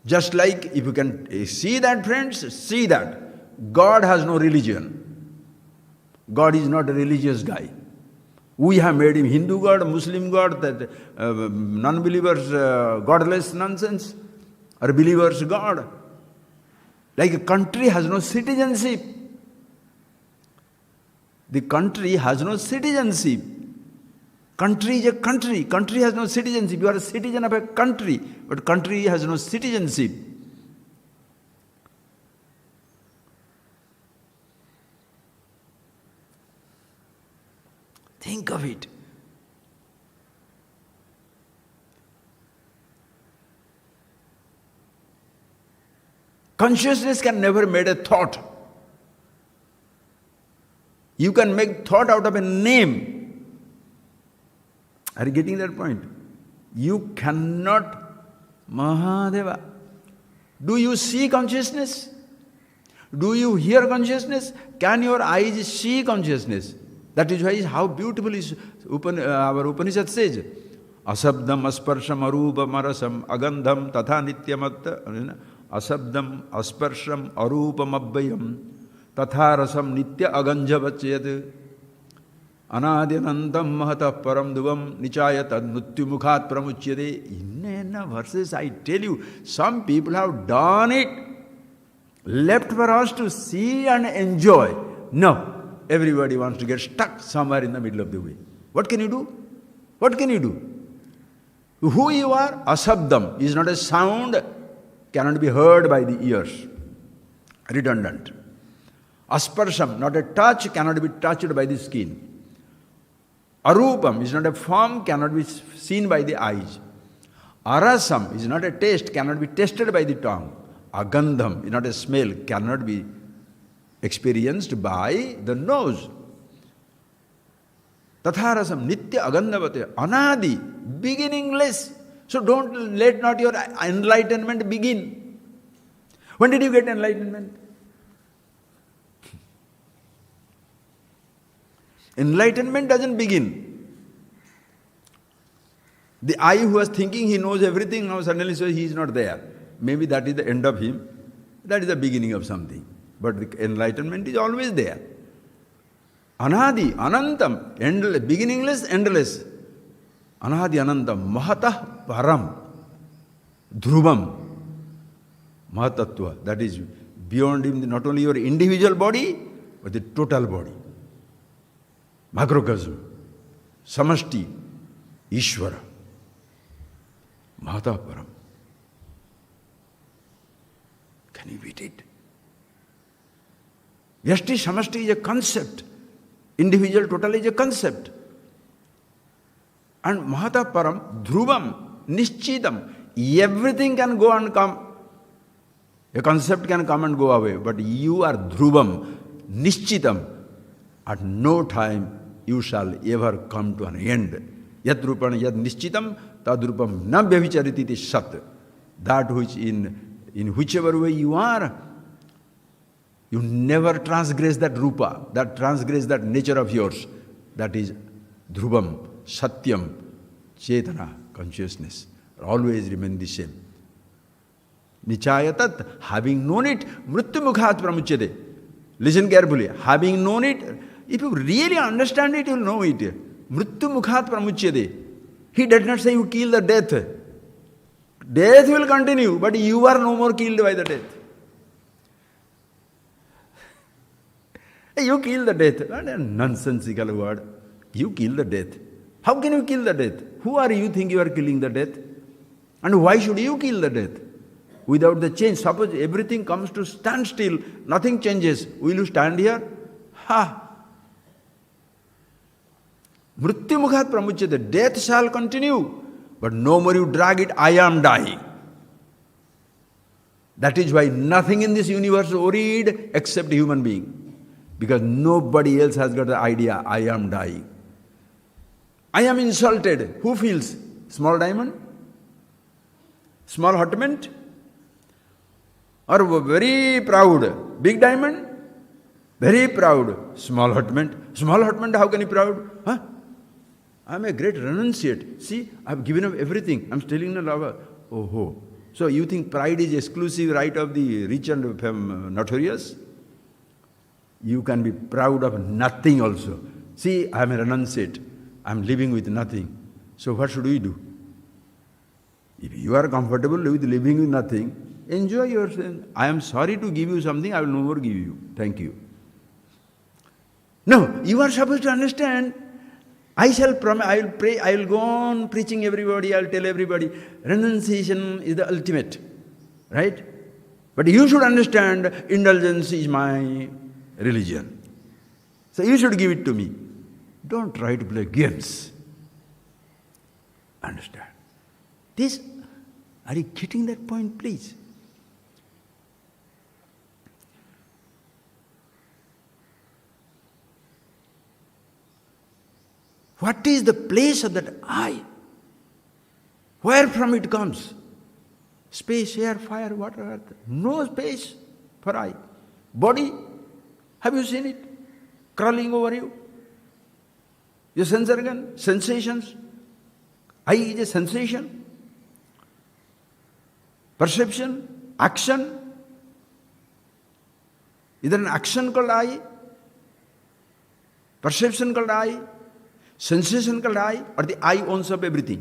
Just like, if you can see that, friends, see that. God has no religion. God is not a religious guy. We have made him Hindu God, Muslim God, that non-believers godless nonsense, or believers God. Like a country has no citizenship. The country has no citizenship. Country is a country. Country has no citizenship. You are a citizen of a country, but country has no citizenship. Think of it. Consciousness can never make a thought. You can make thought out of a name. Are you getting that point? You cannot, Mahadeva. Do you see consciousness? Do you hear consciousness? Can your eyes see consciousness? That is why how beautiful is our Upanishad says, Asabdam asparsham arupam arasam agandham tatha nityamatta asabdam asparsham arupam abbayam tatha rasam nitya aganjavachyad anadyanandam mahatah param duvam nichaya tad nutyumukhat pramuchyade. In verses I tell you, some people have done it, left for us to see and enjoy. No. Everybody wants to get stuck somewhere in the middle of the way. What can you do? What can you do? Who you are, asabdam, is not a sound, cannot be heard by the ears. Redundant. Asparsham, not a touch, cannot be touched by the skin. Arupam is not a form, cannot be seen by the eyes. Arasam is not a taste, cannot be tasted by the tongue. Agandham is not a smell, cannot be experienced by the nose. Tatharasam, nitya agandhavate, anadi, beginningless. So don't let not your enlightenment begin. When did you get enlightenment? Enlightenment doesn't begin. The I who was thinking he knows everything, now suddenly says he is not there. Maybe that is the end of him. That is the beginning of something. But the enlightenment is always there. Anadi, anantam, endless, beginningless, endless. Anadi, anantam, mahatah param, dhrubam, mahatattva. That is beyond him, not only your individual body, but the total body. Macrocosm, samashti, Ishvara, Mahata Param. Can you beat it? Vyashti samashti is a concept. Individual total is a concept. And Mahata Param, Dhrubam, Nishchidam. Everything can go and come. A concept can come and go away. But you are Dhrubam, Nishchidam. At no time you shall ever come to an end. Yad rupam yad nishchitam tad rupam na vyavichariti sat. That which in whichever way you are, you never transgress that rupa, that transgress that nature of yours. That is dhrubam, satyam, chetana, consciousness. Always remain the same. Nichayatat, having known it, mrityumukhat pramuchyate. Listen carefully. Having known it, if you really understand it, you will know it. Mrityu mukhat pramuchyade. He does not say you kill the death. Death will continue, but you are no more killed by the death. You kill the death. What a nonsensical word. You kill the death. How can you kill the death? Who are you think you are killing the death? And why should you kill the death? Without the change, suppose everything comes to standstill, nothing changes. Will you stand here? Ha! Mrityu mukhat pramuchyate. Death shall continue, but no more you drag it, I am dying. That is why nothing in this universe is worried except human being. Because nobody else has got the idea, I am dying. I am insulted. Who feels? Small diamond? Small hot mint? Or very proud? Big diamond? Very proud. Small hot mint? Small hot mint, how can you be proud? Huh? I am a great renunciate. See, I have given up everything. I am stealing the lover. Oh ho. So you think pride is exclusive right of the rich and notorious? You can be proud of nothing also. See, I am a renunciate. I am living with nothing. So what should we do? If you are comfortable with living with nothing, enjoy yourself. I am sorry to give you something, I will no more give you. Thank you. No, you are supposed to understand. I will pray, I will go on preaching everybody, I will tell everybody, renunciation is the ultimate. Right? But you should understand, indulgence is my religion. So you should give it to me. Don't try to play games. Understand? This, are you getting that point, please? What is the place of that I? Where from it comes? Space, air, fire, water, earth. No space for I. Body, have you seen it? Crawling over you. Your sense organ, sensations. I is a sensation. Perception, action. Is there an action called I? Perception called I? Sensation called I, or the I owns up everything?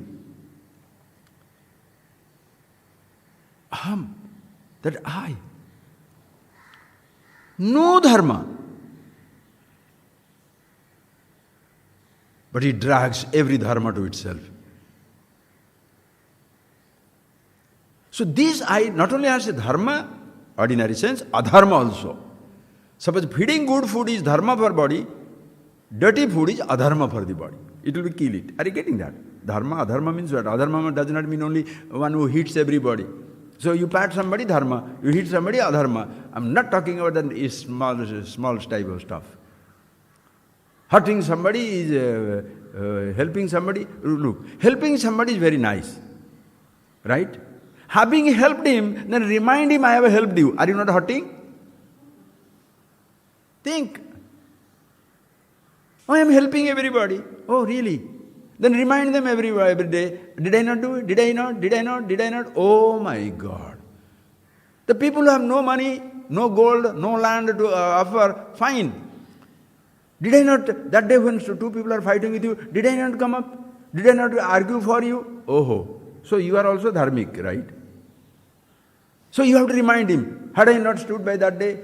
Aham, that I. No dharma. But it drags every dharma to itself. So this I not only has a dharma, ordinary sense, adharma also. Suppose feeding good food is dharma for body, dirty food is adharma for the body. It will kill it. Are you getting that? Dharma, adharma means what? Adharma does not mean only one who hits everybody. So you pat somebody, dharma. You hit somebody, adharma. I'm not talking about that small type of stuff. Hurting somebody is helping somebody. Look, helping somebody is very nice. Right? Having helped him, then remind him, I have helped you. Are you not hurting? Think. Oh, I am helping everybody. Oh, really? Then remind them every day. Did I not do it? Did I not? Did I not? Did I not? Oh my God. The people who have no money, no gold, no land to offer, fine. Did I not, that day when two people are fighting with you, did I not come up? Did I not argue for you? Oh, so you are also dharmic, right? So you have to remind him, had I not stood by that day,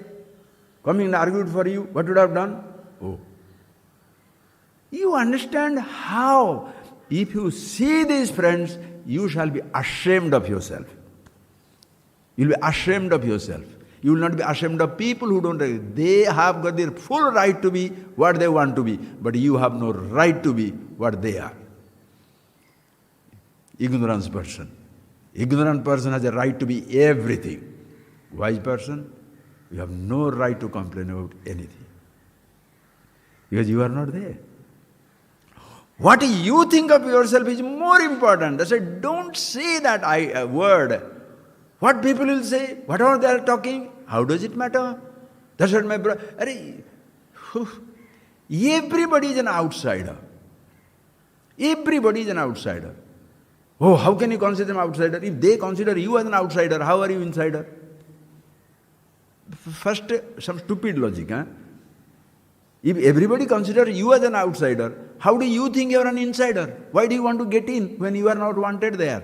coming and argued for you, what would I have done? Oh. You understand how, if you see these friends, you shall be ashamed of yourself. You will be ashamed of yourself. You will not be ashamed of people who don't. They have got their full right to be what they want to be, but you have no right to be what they are. Ignorance person. Ignorant person has a right to be everything. Wise person, you have no right to complain about anything. Because you are not there. What you think of yourself is more important. That's why don't say that word. What people will say, whatever they are talking, how does it matter? That's what my brother. Everybody is an outsider. Everybody is an outsider. Oh, how can you consider them outsider? If they consider you as an outsider, how are you insider? First, some stupid logic. Huh? If everybody considers you as an outsider, how do you think you are an insider? Why do you want to get in when you are not wanted there?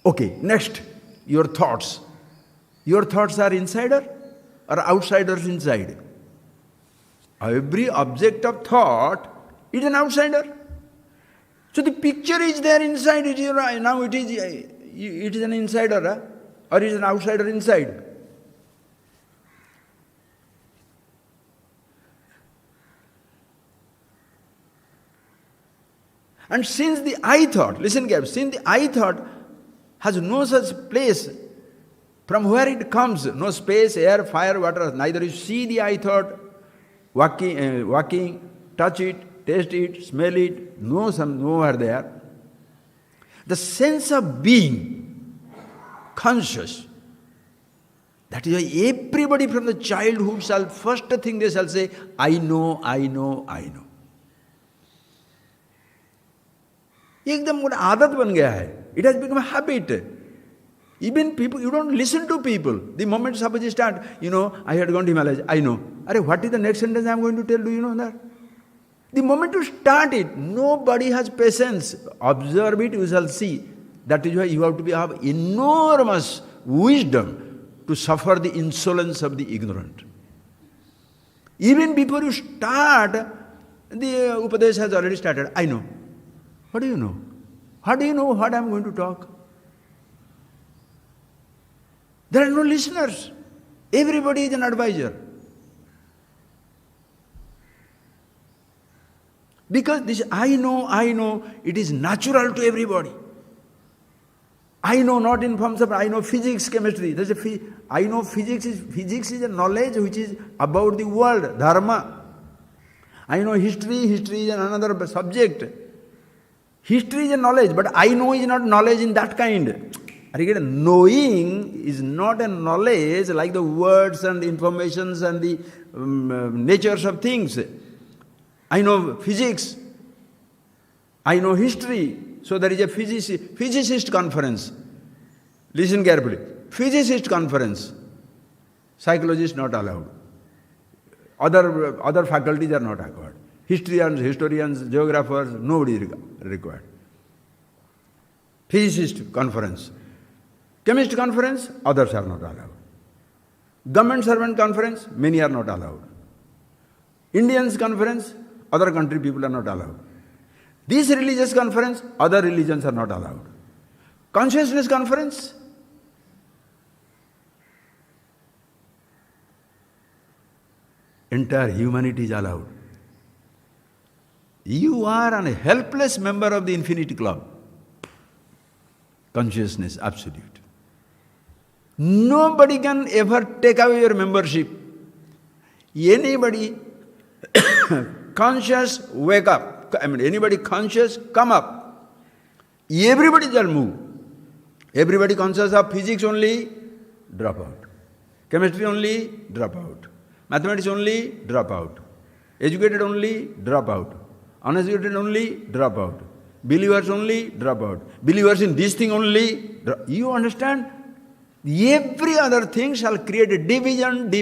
Okay, next, your thoughts. Your thoughts are insider or outsiders inside? Every object of thought is an outsider. So the picture is there inside. Now it is an insider or it is an outsider inside. And since the I thought, listen carefully, since the I thought has no such place from where it comes, no space, air, fire, water, neither you see the I thought, walking, touch it, taste it, smell it, nowhere there. The sense of being conscious, that is why everybody from the childhood shall, first thing they shall say, I know, I know, I know. एकदम वो आदत बन गया है. It has become a habit. Even people, you don't listen to people. The moment suppose you start, I had gone to Himalayas, I know. Arey, what is the next sentence I am going to tell? Do you know that? The moment you start it, nobody has patience. Observe it, you shall see. That is why you have to have enormous wisdom to suffer the insolence of the ignorant. Even before you start, the Upadesh has already started. I know. What do you know? How do you know what I am going to talk? There are no listeners. Everybody is an advisor. Because this I know, it is natural to everybody. I know not in forms of, I know physics, chemistry. I know physics is a knowledge which is about the world, dharma. I know history is another subject. History is a knowledge, but I know is not knowledge in that kind. Knowing is not a knowledge like the words and the informations and the natures of things. I know physics. I know history. So there is a physicist conference. Listen carefully. Physicist conference. Psychologists not allowed. Other faculties are not allowed. Historians, geographers, nobody required. Physicist conference. Chemist conference, others are not allowed. Government servant conference, many are not allowed. Indians conference, other country people are not allowed. This religious conference, other religions are not allowed. Consciousness conference, entire humanity is allowed. You are a helpless member of the Infinity Club. Consciousness, absolute. Nobody can ever take away your membership. Anybody conscious, wake up. Anybody conscious, come up. Everybody shall move. Everybody conscious of physics only, drop out. Chemistry only, drop out. Mathematics only, drop out. Educated only, drop out. Uneducated only, drop out. Believers only, drop out. Believers in this thing only, you understand? Every other thing shall create a division.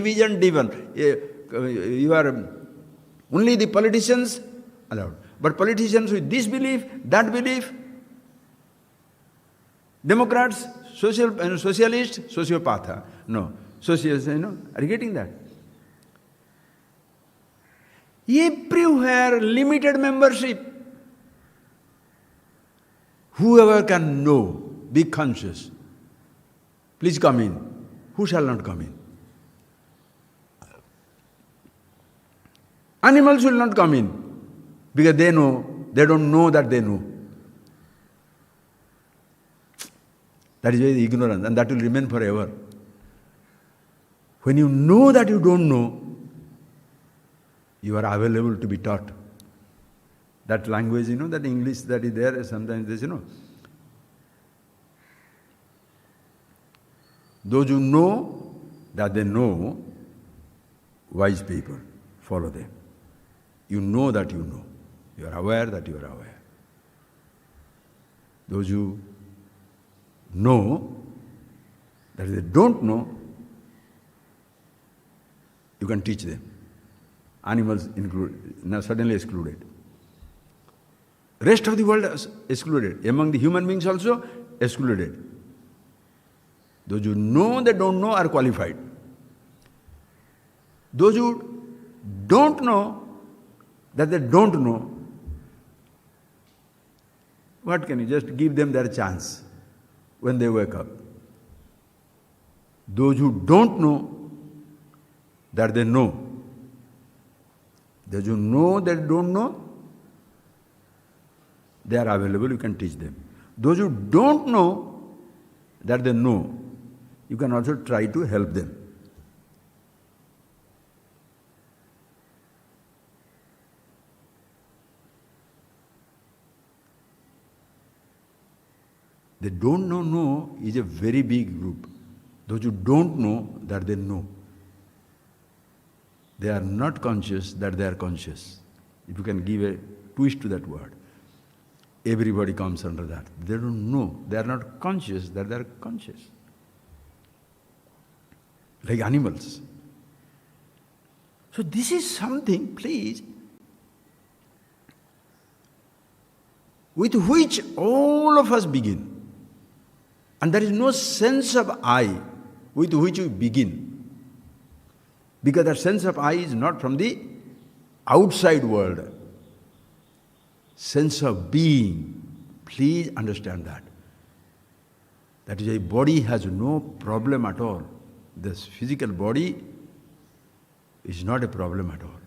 You are only the politicians allowed. But politicians with this belief, that belief, Democrats, socialists, sociopath. No, socialists, are you getting that? Everywhere limited membership. Whoever can know, be conscious. Please come in. Who shall not come in? Animals will not come in because they know, they don't know that they know. That is very ignorance, and that will remain forever. When you know that you don't know, you are available to be taught. That language, that English that is there, sometimes there's, those who know that they know, wise people, follow them. You know that you know. You are aware that you are aware. Those who know that they don't know, you can teach them. Animals included, now suddenly excluded. Rest of the world is excluded. Among the human beings also excluded. Those who know they don't know are qualified. Those who don't know that they don't know, what can you just give them their chance when they wake up? Those who don't know that they know. Those who know that don't know, they are available, you can teach them. Those who don't know that they know, you can also try to help them. They don't know is a very big group. Those who don't know that they know. They are not conscious that they are conscious. If you can give a twist to that word. Everybody comes under that. They don't know. They are not conscious that they are conscious. Like animals. So this is something, please, with which all of us begin. And there is no sense of I with which we begin. Because that sense of I is not from the outside world. Sense of being. Please understand that. That is why body has no problem at all. This physical body is not a problem at all.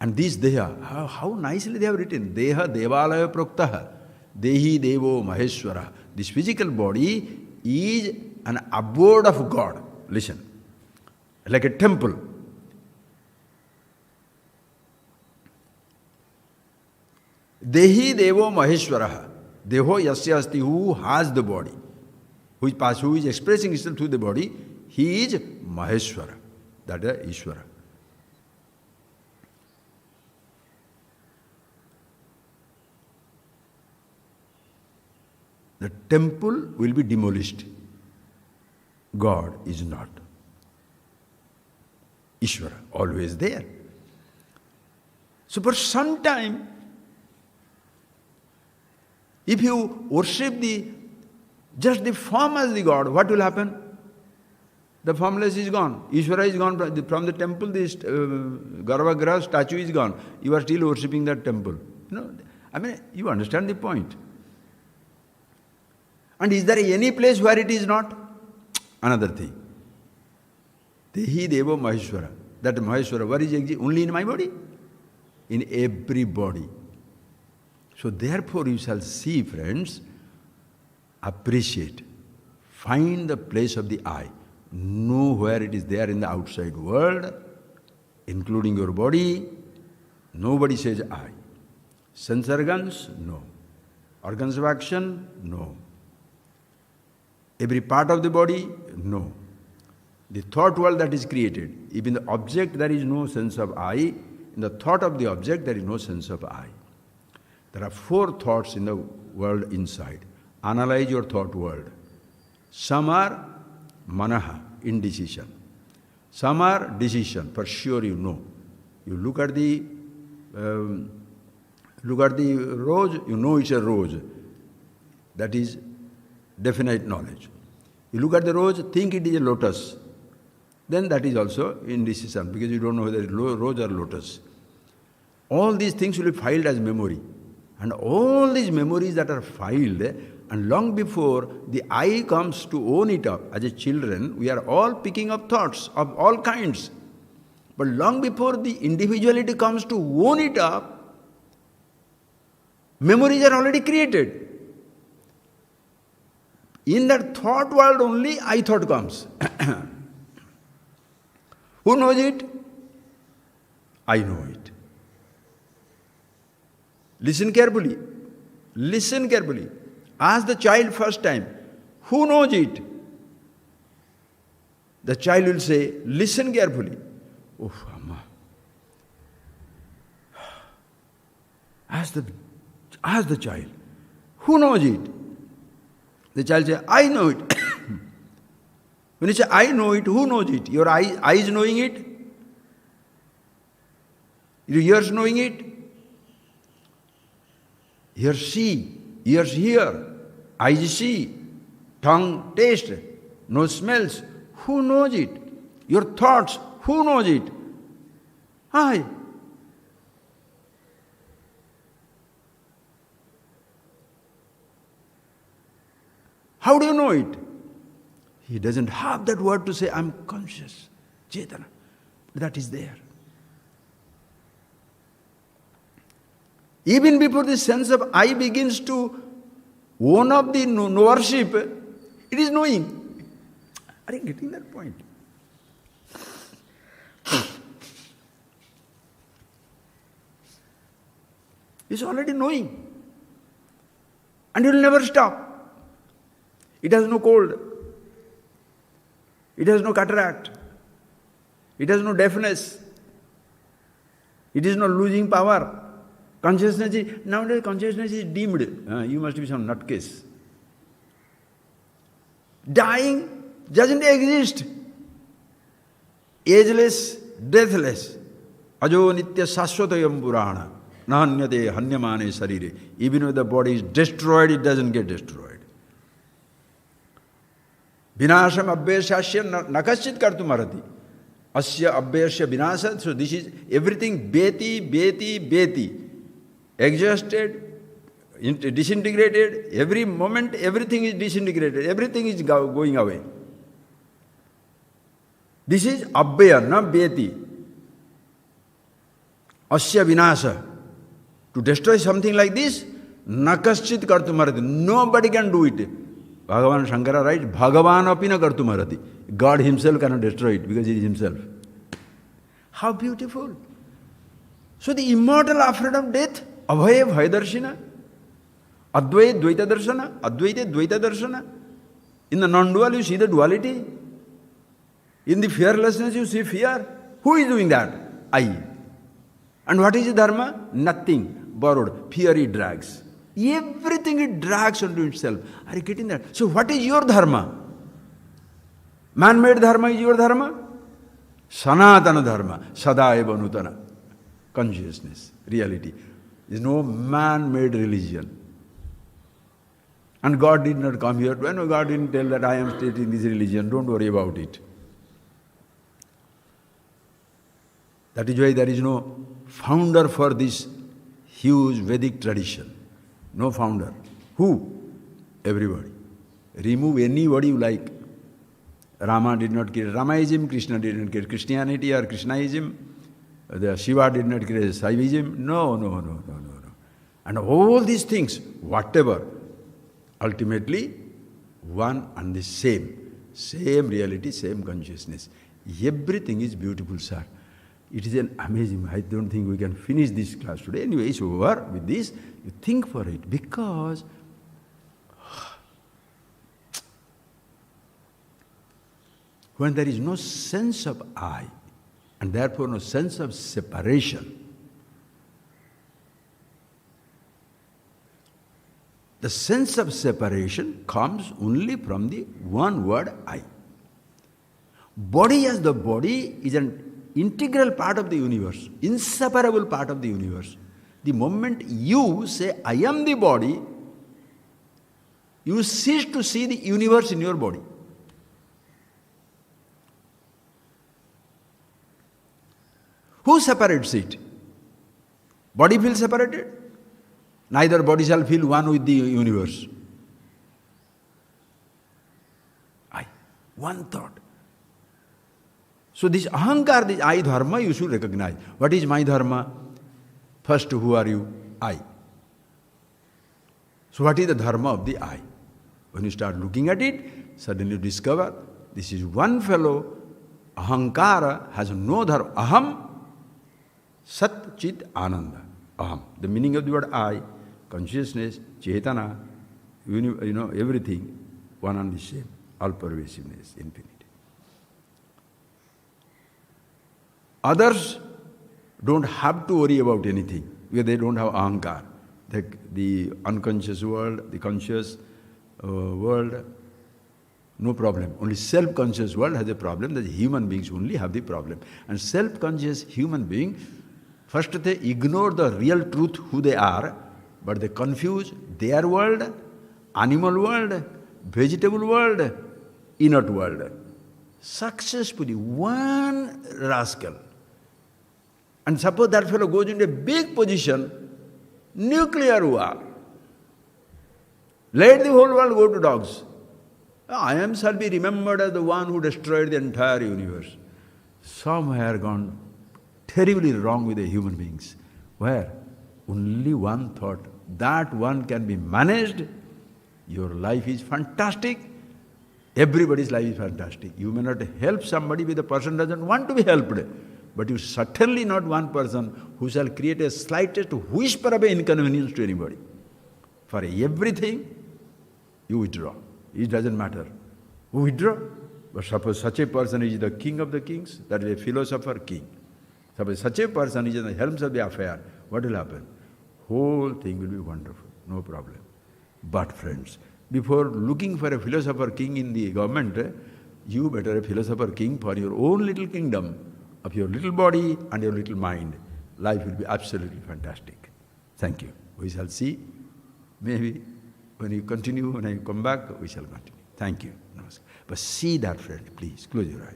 And this Deha, how nicely they have written. Deha Devalaya Proktaha. Dehi Devo Maheshwara. This physical body is an abode of God. Listen. Like a temple. Dehi Devo Maheshwara. Deho Yasya Asti, who has the body, who is expressing himself through the body, he is Maheshwara. That is Ishvara. The temple will be demolished. God is not. Ishvara, always there. So for some time, if you worship just the form as the God, what will happen? The formless is gone. Ishvara is gone from the temple. This Garbhagriha statue is gone. You are still worshipping that temple. You understand the point. And is there any place where it is not? Another thing. Dehi Devo Maheshwara. That Maheshwara, where is it? Only in my body? In every body. So therefore you shall see, friends, appreciate, find the place of the I. Know where it is there in the outside world, including your body. Nobody says I. Sense organs? No. Organs of action? No. Every part of the body? No. The thought world that is created, even the object there is no sense of I. In the thought of the object there is no sense of I. There are 4 thoughts in the world inside. Analyze your thought world. Some are manaha, indecision. Some are decision, for sure you know. You look at the rose, you know it's a rose. That is definite knowledge. You look at the rose, think it is a lotus. Then that is also indecision, because you don't know whether it is rose or lotus. All these things will be filed as memory. And all these memories that are filed, and long before the I comes to own it up, as a children, we are all picking up thoughts of all kinds. But long before the individuality comes to own it up, memories are already created. In that thought world only, I thought comes. Who knows it? I know it. Listen carefully. Listen carefully. Ask the child first time, who knows it? The child will say, listen carefully. Oh, Amma. Ask the child, who knows it? The child says, I know it. When you say, I know it, who knows it? Your eyes knowing it? Your ears knowing it? Ears see, ears hear, eyes see, tongue taste, nose smells. Who knows it? Your thoughts, who knows it? I. How do you know it? He doesn't have that word to say, I'm conscious, Chetana. That is there. Even before the sense of I begins to own up the knowership, it is knowing. Are you getting that point? It's already knowing. And it will never stop. It has no cold. It has no cataract. It has no deafness. It is not losing power. Nowadays consciousness is dimmed. You must be some nutcase. Dying doesn't exist. Ageless, deathless. Ajo nitya saswatayam purana. Nahanyate hanyamane sarire. Even if the body is destroyed, it doesn't get destroyed. Vinasham abhyasya nakaschit kartum arati. Asya abhyasya vinasat. So this is everything beti. Exhausted, disintegrated, every moment everything is disintegrated, everything is going away. This is abhaya, not beti. Asya vinasa. To destroy something like this, nakaschit kartumarati. Nobody can do it. Bhagavan Shankara writes, Bhagavan api na kartumarati. God himself cannot destroy it because he is himself. How beautiful. So the immortal afraid of death, Abhaya Bhayadarshina, Advaita Dvaita Darshana, Advaita Dvaita Darshana. In the non-dual you see the duality. In the fearlessness you see fear. Who is doing that? I. And what is the dharma? Nothing. Borrowed. Fear it drags. Everything it drags onto itself. Are you getting that? So what is your dharma? Man-made dharma is your dharma? Sanatana dharma. Sadaeva nutana. Consciousness. Reality. There is no man-made religion. And God did not come here. No, God didn't tell that I am stating this religion. Don't worry about it. That is why there is no founder for this huge Vedic tradition. No founder. Who? Everybody. Remove anybody you like. Rama did not create Ramaism, Krishna did not create Christianity or Krishnaism, the Shiva did not create Saivism. No. And all these things, whatever, ultimately one and the same reality, same consciousness. Everything is beautiful, sir. It is an amazing. I don't think we can finish this class today. Anyway, it's over with this. You think for it, because when there is no sense of I, and therefore no sense of separation, the sense of separation comes only from the one word I. Body as the body is an integral part of the universe, inseparable part of the universe. The moment you say, I am the body, you cease to see the universe in your body. Who separates it? Body feels separated? Neither body shall feel one with the universe. I. One thought. So this ahankar, this I dharma, you should recognize. What is my dharma? First, who are you? I. So what is the dharma of the I? When you start looking at it, suddenly you discover this is one fellow. Ahankara has no dharma. Aham Sat Chit Ananda. Aham. The meaning of the word I, consciousness, Chetana, everything, one and the same, all pervasiveness, infinity. Others don't have to worry about anything because they don't have ahankar. The unconscious world, the conscious world, no problem. Only self-conscious world has a problem, that human beings only have the problem. And self-conscious human being, first they ignore the real truth, who they are, but they confuse their world, animal world, vegetable world, inert world. Successfully, one rascal. And suppose that fellow goes into a big position, nuclear war. Let the whole world go to dogs. I shall be remembered as the one who destroyed the entire universe. Somewhere gone terribly wrong with the human beings. Where? Only one thought. That one can be managed. Your life is fantastic. Everybody's life is fantastic. You may not help somebody if the person doesn't want to be helped. But you certainly not one person who shall create a slightest whisper of inconvenience to anybody. For everything, you withdraw. It doesn't matter. You withdraw. But suppose such a person is the king of the kings, that is a philosopher king. Suppose such a person is in the helms of the affair, what will happen? Whole thing will be wonderful, no problem. But friends, before looking for a philosopher king in the government, you better a philosopher king for your own little kingdom, of your little body and your little mind. Life will be absolutely fantastic. Thank you. We shall see. Maybe when you continue, when I come back, we shall continue. Thank you. But see that, friend, please. Close your eyes.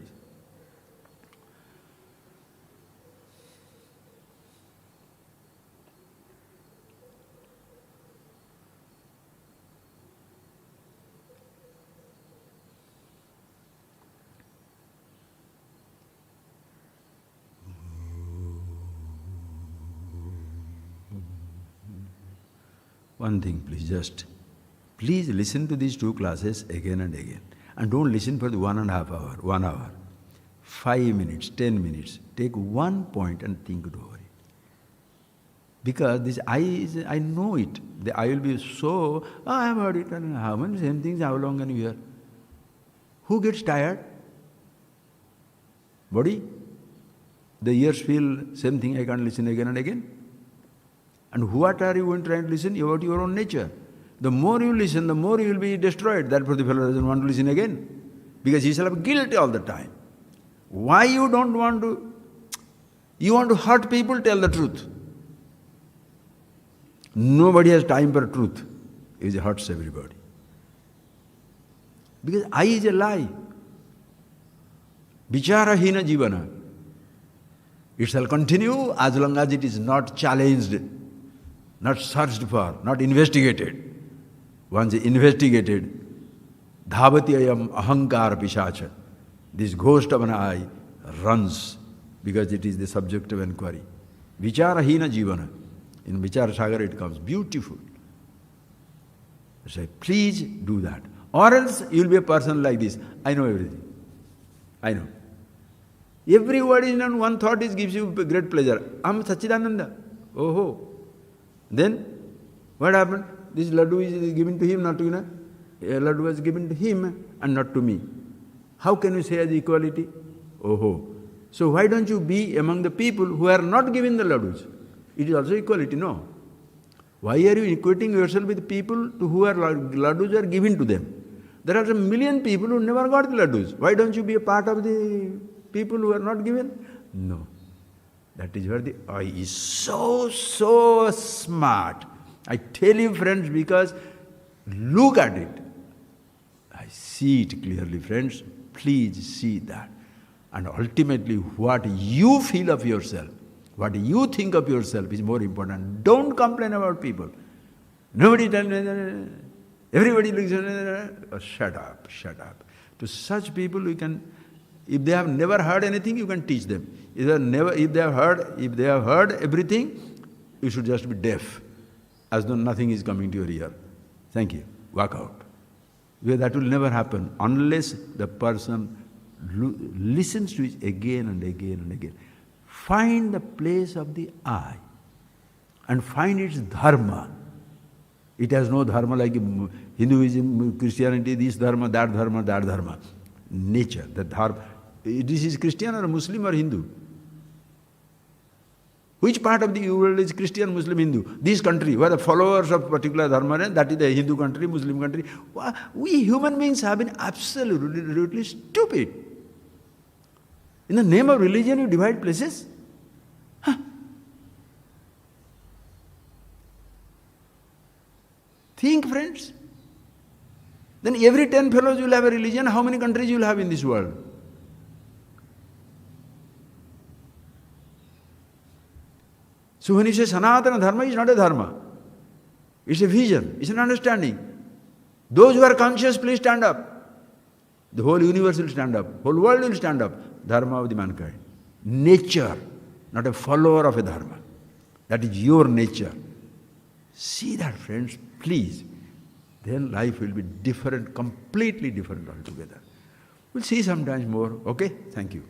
One thing, please listen to these two classes again and again. And don't listen for the 1.5 hour, 1 hour. 5 minutes, 10 minutes. Take one point and think it over it. Because this I know it. The I will be so, I have heard it, and how many same things, how long can you hear? Who gets tired? Body? The ears feel same thing, I can't listen again and again. And what are you going to try and listen? About your own nature. The more you listen, the more you will be destroyed. Therefore the fellow doesn't want to listen again. Because he shall have guilt all the time. Why you don't want to? You want to hurt people, tell the truth. Nobody has time for truth. It hurts everybody. Because I is a lie. Vichara hina jivana. It shall continue as long as it is not challenged, not searched for, not investigated. Once investigated, dhavati ayam ahankara pishacha. This ghost of an I runs because it is the subject of inquiry. Vicharahina jivana. In Vichara Sagar it comes. Beautiful. I say, please do that. Or else you will be a person like this. I know everything. I know. Every word in one thought gives you great pleasure. I'm Sachidananda. Oh ho. Then what happened? This laddu is given to him, not to you. A laddu was given to him and not to me. How can you say as equality? Oh ho. So why don't you be among the people who are not given the laddus? It is also equality, no? Why are you equating yourself with people to who are laddus are given to them? There are a million people who never got the laddus. Why don't you be a part of the people who are not given? No. That is where the I is so smart. I tell you, friends, because look at it. I see it clearly, friends. Please see that. And ultimately, what you feel of yourself, what you think of yourself is more important. Don't complain about people. Nobody tells me, everybody looks at oh, shut up. To such people you can, if they have never heard anything, you can teach them. If they have heard everything, you should just be deaf, as though nothing is coming to your ear. Thank you. Walk out. Because that will never happen unless the person listens to it again and again and again. Find the place of the I and find its dharma. It has no dharma like Hinduism, Christianity, this dharma, that dharma, that dharma. Nature, the dharma. This is Christian or Muslim or Hindu? Which part of the world is Christian, Muslim, Hindu? This country, where the followers of particular dharma, that is the Hindu country, Muslim country. We human beings have been absolutely stupid. In the name of religion, you divide places? Huh? Think, friends. Then every 10 fellows you will have a religion. How many countries you will have in this world? So when you say Sanatana Dharma, it's not a dharma. It's a vision, it's an understanding. Those who are conscious, please stand up. The whole universe will stand up. Whole world will stand up. Dharma of the mankind. Nature, not a follower of a dharma. That is your nature. See that, friends, please. Then life will be different, completely different altogether. We'll see sometimes more. Okay? Thank you.